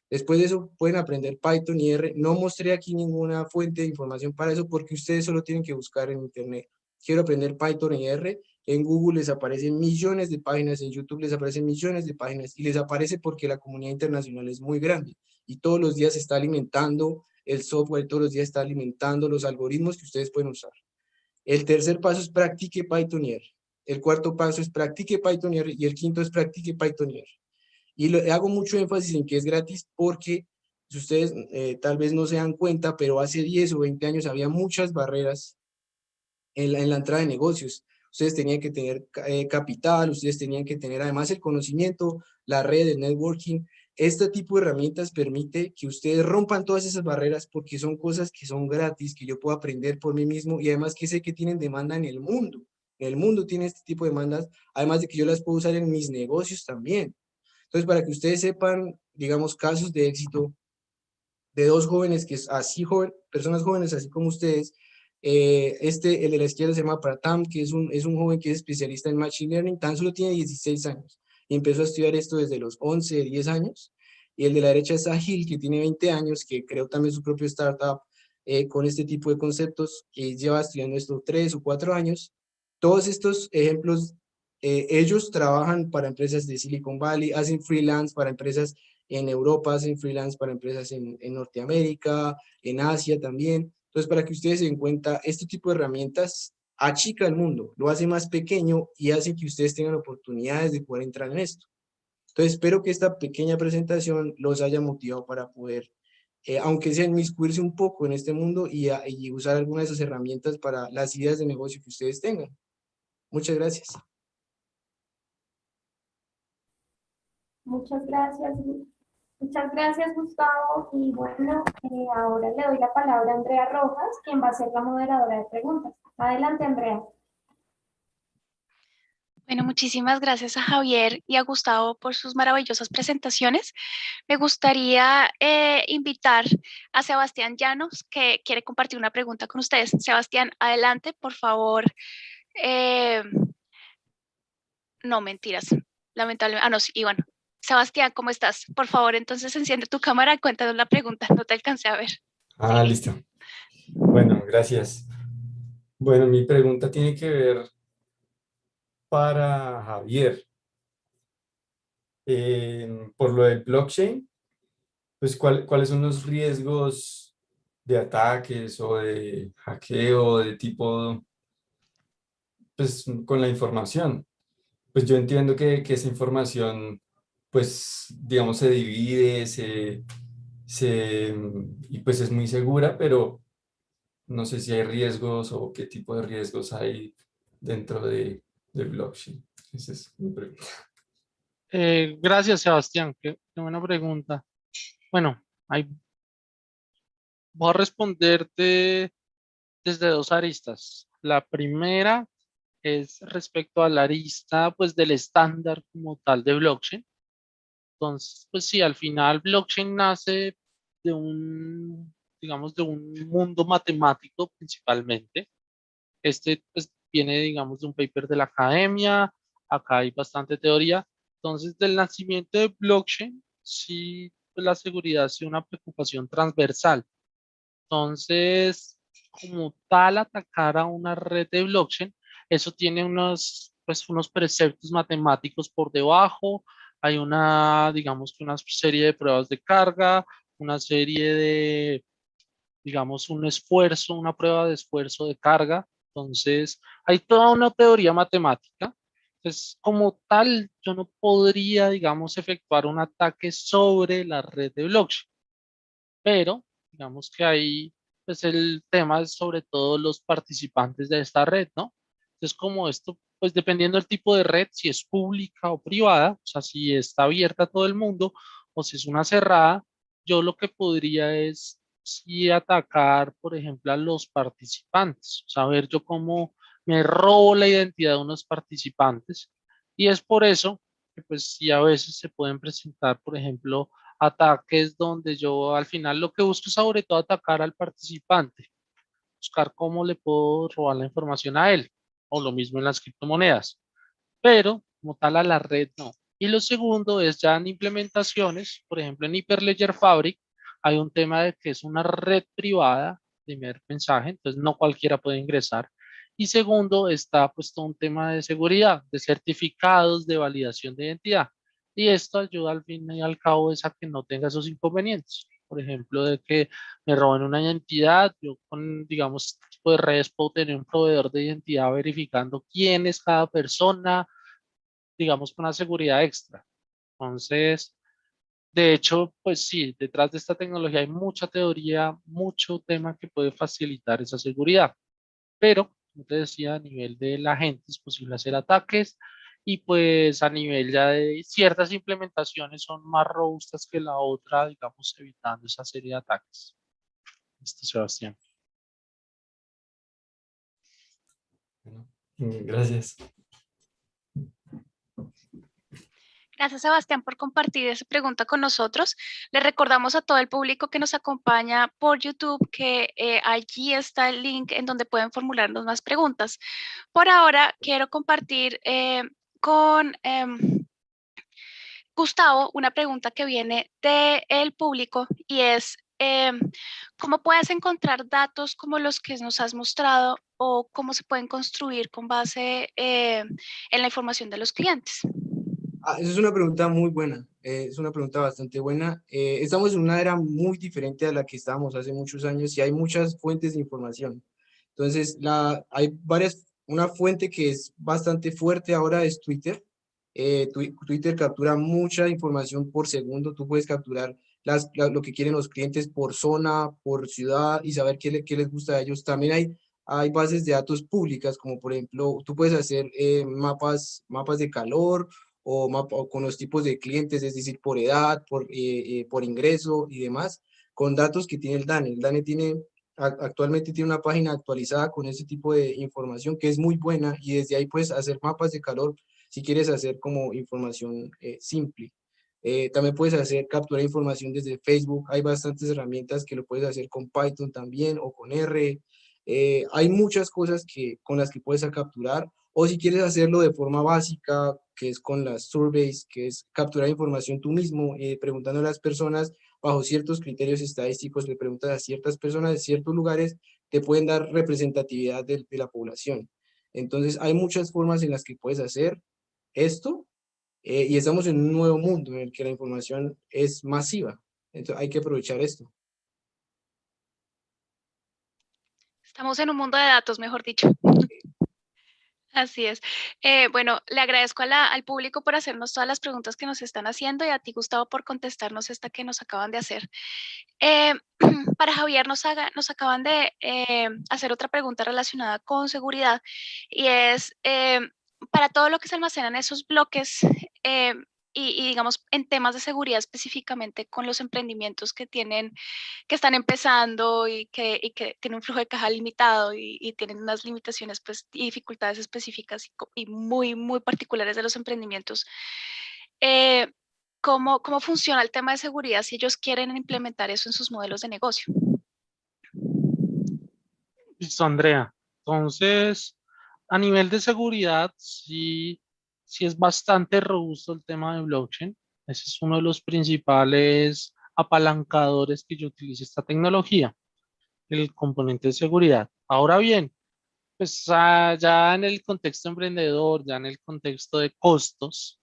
Después de eso pueden aprender Python y R. No mostré aquí ninguna fuente de información para eso porque ustedes solo tienen que buscar en internet. Quiero aprender Python y R. En Google les aparecen millones de páginas, en YouTube les aparecen millones de páginas y les aparece porque la comunidad internacional es muy grande y todos los días se está alimentando el software, todos los días está alimentando los algoritmos que ustedes pueden usar. El tercer paso es practique Python y R. El cuarto paso es practique Python y R. Y el quinto es practique Python y R. Y hago mucho énfasis en que es gratis porque si ustedes tal vez no se dan cuenta, pero hace 10 o 20 años había muchas barreras en la entrada de negocios. Ustedes tenían que tener capital, ustedes tenían que tener además el conocimiento, la red, el networking. Este tipo de herramientas permite que ustedes rompan todas esas barreras porque son cosas que son gratis, que yo puedo aprender por mí mismo y además que sé que tienen demanda en el mundo. En el mundo tiene este tipo de demandas, además de que yo las puedo usar en mis negocios también. Entonces, para que ustedes sepan, digamos, casos de éxito de dos jóvenes que es así personas jóvenes así como ustedes, el de la izquierda se llama Pratham, que es un joven que es especialista en Machine Learning, tan solo tiene 16 años y empezó a estudiar esto desde los 11, 10 años. Y el de la derecha es Sahil, que tiene 20 años, que creó también su propio startup con este tipo de conceptos, y lleva estudiando esto 3 o 4 años. Todos estos ejemplos, ellos trabajan para empresas de Silicon Valley, hacen freelance para empresas en Europa, hacen freelance para empresas en Norteamérica, en Asia también. Entonces, para que ustedes se den cuenta, este tipo de herramientas achica el mundo, lo hace más pequeño y hace que ustedes tengan oportunidades de poder entrar en esto. Entonces espero que esta pequeña presentación los haya motivado para poder, aunque sea inmiscuirse un poco en este mundo y usar algunas de esas herramientas para las ideas de negocio que ustedes tengan. Muchas gracias. Muchas gracias. Muchas gracias, Gustavo. Y bueno, ahora le doy la palabra a Andrea Rojas, quien va a ser la moderadora de preguntas. Adelante, Andrea. Bueno, muchísimas gracias a Javier y a Gustavo por sus maravillosas presentaciones. Me gustaría invitar a Sebastián Llanos, que quiere compartir una pregunta con ustedes. Sebastián, adelante, por favor. No, mentiras. Lamentablemente. Ah, no, sí, Iván. Sebastián, ¿cómo estás? Por favor, entonces enciende tu cámara y cuéntanos la pregunta. No te alcancé a ver. Ah, Sí. listo. Bueno, gracias. Bueno, mi pregunta tiene que ver para Javier. Por lo del blockchain, pues ¿cuáles son los riesgos de ataques o de hackeo de tipo, pues con la información? Pues yo entiendo que esa información, pues digamos, se divide, y pues es muy segura, pero no sé si hay riesgos o qué tipo de riesgos hay dentro del blockchain. Esa es mi pregunta. Gracias, Sebastián. Qué buena pregunta. Bueno, voy a responderte desde dos aristas. La primera es respecto a la arista pues, del estándar como tal de blockchain. Entonces, pues sí, al final blockchain nace de digamos, de un mundo matemático principalmente. Este pues, viene, digamos, de un paper de la academia. Acá hay bastante teoría. Entonces, del nacimiento de blockchain, sí, pues, la seguridad ha sido una preocupación transversal. Entonces, como tal, atacar a una red de blockchain, eso tiene unos preceptos matemáticos por debajo. Hay digamos que una serie de pruebas de carga, una serie de, digamos, un esfuerzo, una prueba de esfuerzo de carga. Entonces, hay toda una teoría matemática. Entonces, como tal, yo no podría, digamos, efectuar un ataque sobre la red de blockchain, pero digamos que ahí, pues el tema es sobre todo los participantes de esta red, ¿no? Entonces, como esto, pues dependiendo del tipo de red, si es pública o privada, o sea, si está abierta a todo el mundo o si es una cerrada, yo lo que podría es sí atacar, por ejemplo, a los participantes, saber yo cómo me robo la identidad de unos participantes. Y es por eso que, pues, sí, a veces se pueden presentar, por ejemplo, ataques donde yo al final lo que busco es sobre todo atacar al participante, buscar cómo le puedo robar la información a él, o lo mismo en las criptomonedas, pero como tal a la red no. Y lo segundo es ya en implementaciones, por ejemplo en Hyperledger Fabric hay un tema de que es una red privada de mensaje, entonces no cualquiera puede ingresar. Y segundo está pues todo un tema de seguridad, de certificados de validación de identidad. Y esto ayuda al fin y al cabo es a que no tenga esos inconvenientes. Por ejemplo, de que me roben una identidad, yo con, digamos, este tipo de redes puedo tener un proveedor de identidad verificando quién es cada persona, digamos, con una seguridad extra. Entonces, de hecho, pues sí, detrás de esta tecnología hay mucha teoría, mucho tema que puede facilitar esa seguridad. Pero, como te decía, a nivel de la gente es posible hacer ataques y pues a nivel ya de ciertas implementaciones son más robustas que la otra, digamos, evitando esa serie de ataques. Listo, Sebastián. Bueno, gracias. Gracias, Sebastián, por compartir esa pregunta con nosotros. Le recordamos a todo el público que nos acompaña por YouTube que allí está el link en donde pueden formularnos más preguntas. Por ahora, quiero compartir con Gustavo una pregunta que viene del público y es, ¿cómo puedes encontrar datos como los que nos has mostrado o cómo se pueden construir con base en la información de los clientes? Esa es una pregunta muy buena, es una pregunta bastante buena. Estamos en una era muy diferente a la que estábamos hace muchos años y hay muchas fuentes de información. Entonces, hay una fuente que es bastante fuerte ahora es Twitter. Twitter captura mucha información por segundo. Tú puedes capturar lo que quieren los clientes por zona, por ciudad y saber qué les gusta a ellos. También hay bases de datos públicas, como por ejemplo, tú puedes hacer mapas de calor o con los tipos de clientes, es decir, por edad, por ingreso y demás, con datos que tiene el DANE. El DANE actualmente tiene una página actualizada con ese tipo de información que es muy buena y desde ahí puedes hacer mapas de calor si quieres hacer como información simple. También puedes capturar información desde Facebook. Hay bastantes herramientas que lo puedes hacer con Python también o con R. Hay muchas cosas con las que puedes capturar. O si quieres hacerlo de forma básica, que es con las surveys, que es capturar información tú mismo, preguntando a las personas bajo ciertos criterios estadísticos, le preguntas a ciertas personas de ciertos lugares, te pueden dar representatividad de la población. Entonces, hay muchas formas en las que puedes hacer esto y estamos en un nuevo mundo en el que la información es masiva. Entonces, hay que aprovechar esto. Estamos en un mundo de datos, mejor dicho. Así es. Bueno, le agradezco al público por hacernos todas las preguntas que nos están haciendo y a ti, Gustavo, por contestarnos esta que nos acaban de hacer. Para Javier nos acaban de hacer otra pregunta relacionada con seguridad y es para todo lo que se almacena en esos bloques y digamos en temas de seguridad específicamente con los emprendimientos que están empezando y que tienen un flujo de caja limitado y tienen unas limitaciones pues, y dificultades específicas y muy, muy particulares de los emprendimientos. ¿Cómo funciona el tema de seguridad si ellos quieren implementar eso en sus modelos de negocio? Listo, Andrea. Entonces, a nivel de seguridad, sí es bastante robusto el tema de blockchain. Ese es uno de los principales apalancadores que yo utilizo esta tecnología, el componente de seguridad. Ahora bien, pues ya en el contexto emprendedor, ya en el contexto de costos,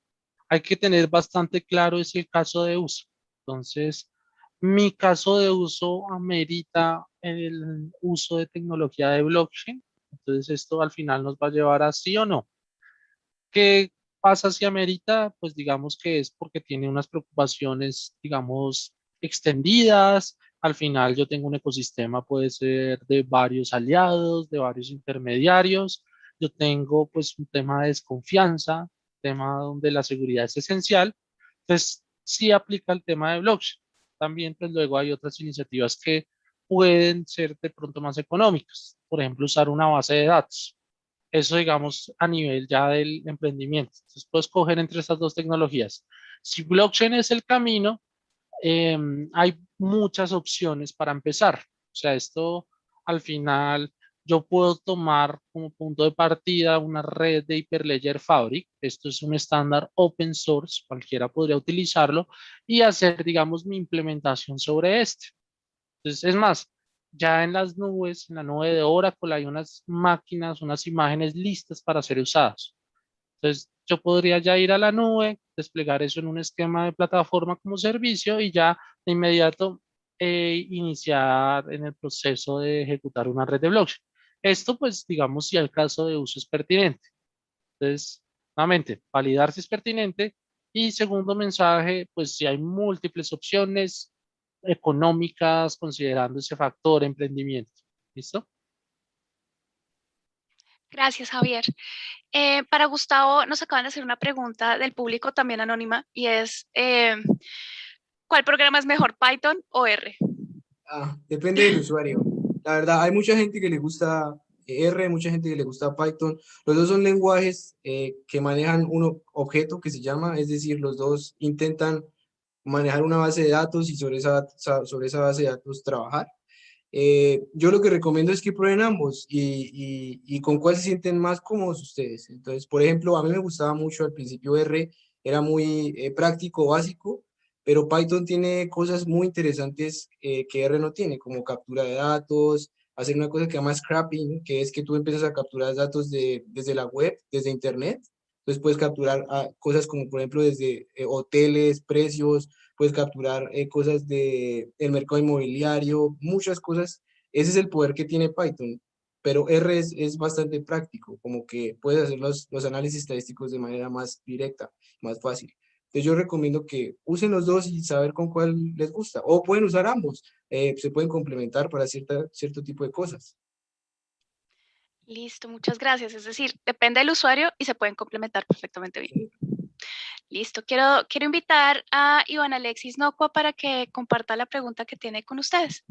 hay que tener bastante claro ese caso de uso. Entonces, mi caso de uso amerita el uso de tecnología de blockchain. Entonces, esto al final nos va a llevar a sí o no. ¿Qué pasa si amerita? Pues digamos que es porque tiene unas preocupaciones, digamos, extendidas. Al final yo tengo un ecosistema, puede ser de varios aliados, de varios intermediarios. Yo tengo pues un tema de desconfianza, tema donde la seguridad es esencial. Entonces, sí aplica el tema de blockchain. También pues luego hay otras iniciativas que pueden ser de pronto más económicas. Por ejemplo, usar una base de datos. Eso, digamos, a nivel ya del emprendimiento. Entonces, puedo escoger entre estas dos tecnologías. Si blockchain es el camino, hay muchas opciones para empezar. O sea, esto al final yo puedo tomar como punto de partida una red de Hyperledger Fabric. Esto es un estándar open source, cualquiera podría utilizarlo y hacer, digamos, mi implementación sobre este. Entonces, es más, ya en las nubes, en la nube de Oracle, hay unas máquinas, unas imágenes listas para ser usadas. Entonces, yo podría ya ir a la nube, desplegar eso en un esquema de plataforma como servicio y ya de inmediato iniciar en el proceso de ejecutar una red de blockchain. Esto, pues, digamos, si el caso de uso es pertinente. Entonces, nuevamente, validar si es pertinente. Y segundo mensaje, pues si hay múltiples opciones económicas considerando ese factor emprendimiento. ¿Listo? Gracias, Javier. Para Gustavo, nos acaban de hacer una pregunta del público también anónima y es, ¿cuál programa es mejor, Python o R? Depende del usuario. La verdad, hay mucha gente que le gusta R, mucha gente que le gusta Python. Los dos son lenguajes que manejan un objeto que se llama, es decir, los dos intentan manejar una base de datos y sobre esa base de datos trabajar. Yo lo que recomiendo es que prueben ambos y con cuál se sienten más cómodos ustedes. Entonces, por ejemplo, a mí me gustaba mucho al principio R, era muy práctico, básico, pero Python tiene cosas muy interesantes que R no tiene, como captura de datos, hacer una cosa que se llama scrapping, que es que tú empiezas a capturar datos desde la web, desde internet. Entonces puedes capturar cosas como, por ejemplo, desde hoteles, precios, puedes capturar cosas del mercado inmobiliario, muchas cosas. Ese es el poder que tiene Python. pero R es bastante práctico, como que puedes hacer los análisis estadísticos de manera más directa, más fácil. Entonces yo recomiendo que usen los dos y saber con cuál les gusta, o pueden usar ambos, se pueden complementar para cierto tipo de cosas. Listo, muchas gracias. Es decir, depende del usuario y se pueden complementar perfectamente bien. Listo, quiero invitar a Iván Alexis Nocua para que comparta la pregunta que tiene con ustedes.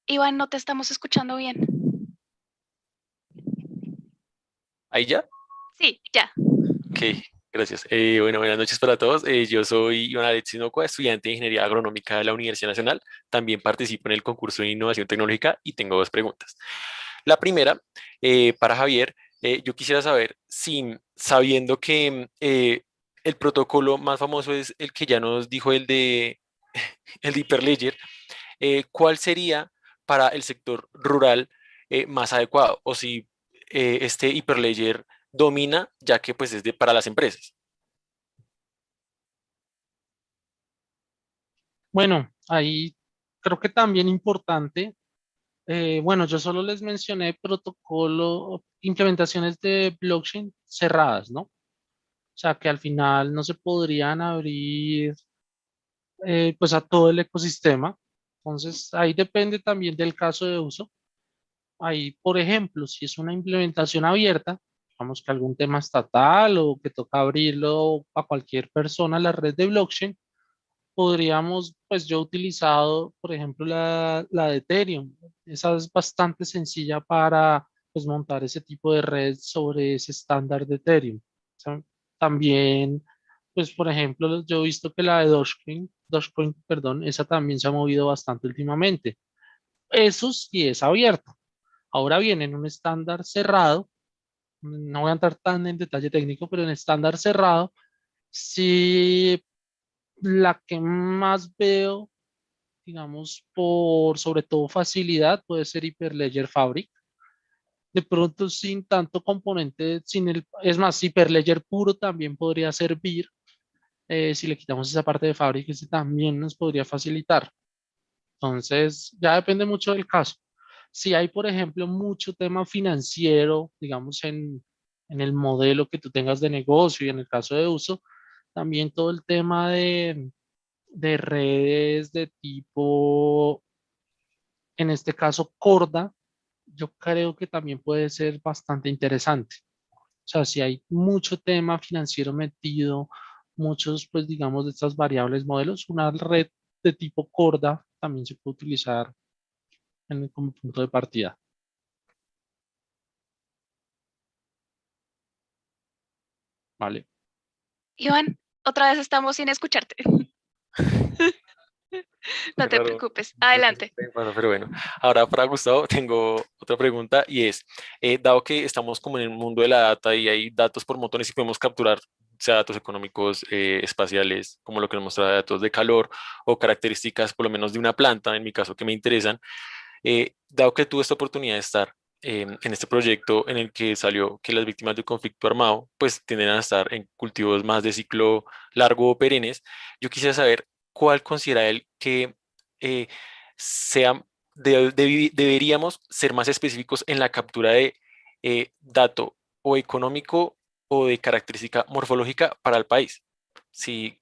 Iván, no te estamos escuchando bien. ¿Ahí ya? Sí, ya. Ok, gracias. Bueno, buenas noches para todos. Yo soy Iván Alexis Nocua, estudiante de Ingeniería Agronómica de la Universidad Nacional. También participo en el concurso de innovación tecnológica y tengo dos preguntas. La primera, para Javier, yo quisiera saber si, sabiendo que el protocolo más famoso es el que ya nos dijo el de Hyperledger, ¿cuál sería para el sector rural más adecuado? O si este Hyperledger domina, ya que pues para las empresas. Bueno, ahí creo que también importante, bueno, yo solo les mencioné protocolo, implementaciones de blockchain cerradas, ¿no? O sea, que al final no se podrían abrir pues a todo el ecosistema. Entonces, ahí depende también del caso de uso. Ahí, por ejemplo, si es una implementación abierta, digamos que algún tema estatal o que toca abrirlo a cualquier persona la red de blockchain, podríamos, pues yo he utilizado, por ejemplo, la de Ethereum. Esa es bastante sencilla para pues, montar ese tipo de red sobre ese estándar de Ethereum. O sea, también, pues por ejemplo, yo he visto que la de Dogecoin, perdón, esa también se ha movido bastante últimamente. Eso sí es abierto. Ahora bien, en un estándar cerrado, no voy a entrar tan en detalle técnico, pero en estándar cerrado, sí la que más veo, digamos, por sobre todo facilidad, puede ser Hyperledger Fabric. De pronto sin tanto componente, es más, Hyperledger puro también podría servir. Si le quitamos esa parte de Fabric, ese también nos podría facilitar. Entonces, ya depende mucho del caso. Si hay, por ejemplo, mucho tema financiero, digamos, en el modelo que tú tengas de negocio y en el caso de uso, también todo el tema de redes de tipo, en este caso, Corda, yo creo que también puede ser bastante interesante. O sea, si hay mucho tema financiero metido, muchos, pues digamos, de estas variables modelos, una red de tipo Corda también se puede utilizar como punto de partida. ¿Vale? Iván, otra vez estamos sin escucharte. No Qué te raro. preocupes. No sé qué Adelante. está pasando, pero bueno, ahora para Gustavo tengo otra pregunta y es, dado que estamos como en el mundo de la data y hay datos por montones y podemos capturar, sea datos económicos, espaciales, como lo que nos muestra datos de calor o características por lo menos de una planta, en mi caso que me interesan, dado que tuve esta oportunidad de estar en este proyecto en el que salió que las víctimas del conflicto armado pues tienden a estar en cultivos más de ciclo largo o perennes, yo quisiera saber cuál considera él que eh, sea, deberíamos ser más específicos en la captura de dato o económico o de característica morfológica para el país. Si,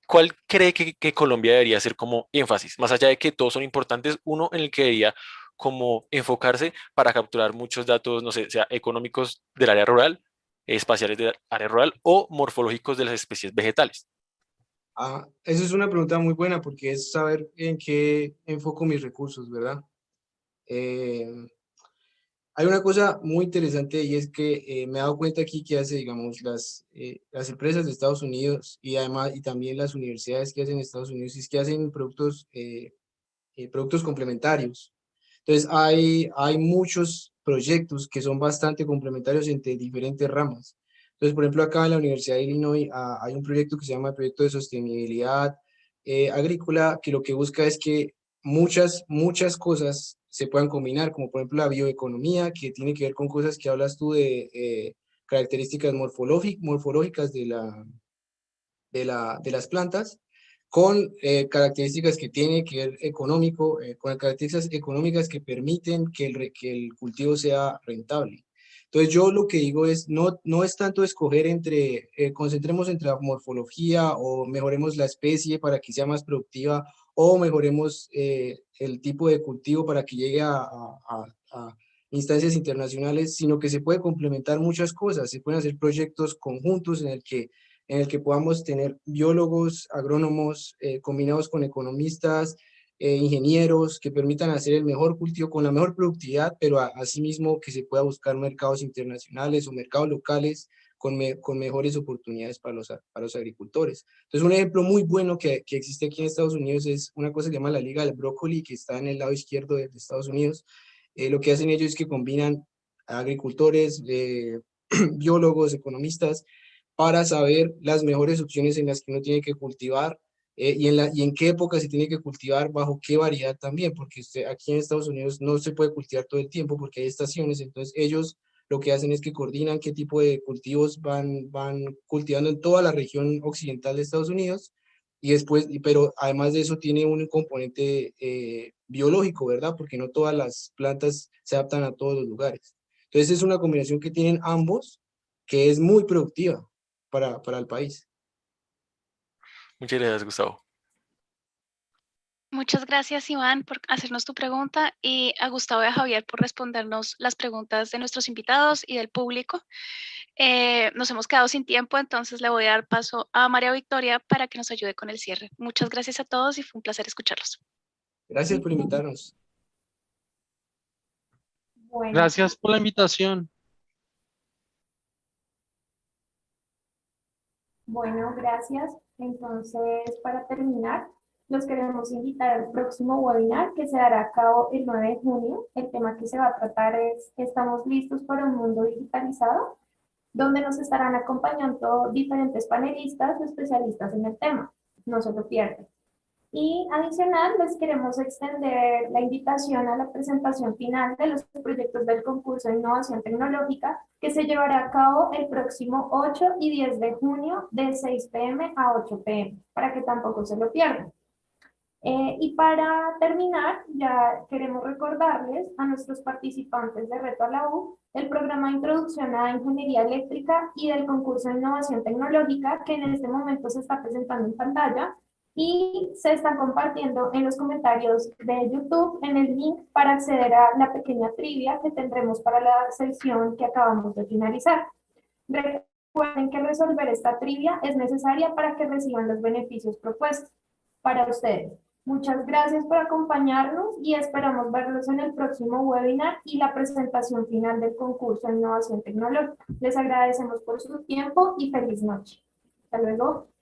¿cuál cree que Colombia debería hacer como énfasis? Más allá de que todos son importantes, uno en el que debería como enfocarse para capturar muchos datos, no sé, sea económicos del área rural, espaciales del área rural o morfológicos de las especies vegetales. Esa es una pregunta muy buena porque es saber en qué enfoco mis recursos, ¿verdad? Eh, Hay una cosa muy interesante y es que me he dado cuenta aquí que hace, digamos, las empresas de Estados Unidos y además, y también las universidades que hacen en Estados Unidos, es que hacen productos complementarios. Entonces, hay muchos proyectos que son bastante complementarios entre diferentes ramas. Entonces, por ejemplo, acá en la Universidad de Illinois hay un proyecto que se llama el Proyecto de Sostenibilidad Agrícola, que lo que busca es que muchas cosas se puedan combinar, como por ejemplo la bioeconomía, que tiene que ver con cosas que hablas tú de características morfológicas de las plantas, con características que tiene que ver económico, con características económicas que permiten que el cultivo sea rentable. Entonces yo lo que digo es, no es tanto escoger entre, concentremos entre la morfología o mejoremos la especie para que sea más productiva o mejoremos el tipo de cultivo para que llegue a instancias internacionales, sino que se puede complementar muchas cosas, se pueden hacer proyectos conjuntos en el que podamos tener biólogos, agrónomos, combinados con economistas, ingenieros, que permitan hacer el mejor cultivo con la mejor productividad, pero asimismo que se pueda buscar mercados internacionales o mercados locales con mejores oportunidades para los agricultores. Entonces, un ejemplo muy bueno que existe aquí en Estados Unidos es una cosa que se llama la Liga del Brócoli, que está en el lado izquierdo de Estados Unidos. Lo que hacen ellos es que combinan agricultores, biólogos, economistas, para saber las mejores opciones en las que uno tiene que cultivar y en qué época se tiene que cultivar, bajo qué variedad también, porque aquí en Estados Unidos no se puede cultivar todo el tiempo porque hay estaciones, entonces ellos lo que hacen es que coordinan qué tipo de cultivos van cultivando en toda la región occidental de Estados Unidos, y después, pero además de eso tiene un componente biológico, ¿verdad? Porque no todas las plantas se adaptan a todos los lugares. Entonces es una combinación que tienen ambos, que es muy productiva para el país. Muchas gracias, Gustavo. Muchas gracias, Iván, por hacernos tu pregunta y a Gustavo y a Javier por respondernos las preguntas de nuestros invitados y del público. Nos hemos quedado sin tiempo, entonces le voy a dar paso a María Victoria para que nos ayude con el cierre. Muchas gracias a todos y fue un placer escucharlos. Gracias por invitarnos. Bueno, Gracias por la invitación. Bueno, gracias. Entonces, para terminar, los queremos invitar al próximo webinar que se dará a cabo el 9 de junio. El tema que se va a tratar es ¿Estamos listos para un mundo digitalizado?, donde nos estarán acompañando diferentes panelistas o especialistas en el tema. No se lo pierdan. Y adicional, les queremos extender la invitación a la presentación final de los proyectos del concurso de innovación tecnológica que se llevará a cabo el próximo 8 y 10 de junio de 6 p.m. a 8 p.m. para que tampoco se lo pierdan. Y para terminar, ya queremos recordarles a nuestros participantes de Reto a la U el programa de Introducción a Ingeniería Eléctrica y del concurso de Innovación Tecnológica que en este momento se está presentando en pantalla y se están compartiendo en los comentarios de YouTube en el link para acceder a la pequeña trivia que tendremos para la sesión que acabamos de finalizar. Recuerden que resolver esta trivia es necesaria para que reciban los beneficios propuestos para ustedes. Muchas gracias por acompañarnos y esperamos verlos en el próximo webinar y la presentación final del concurso de innovación tecnológica. Les agradecemos por su tiempo y feliz noche. Hasta luego.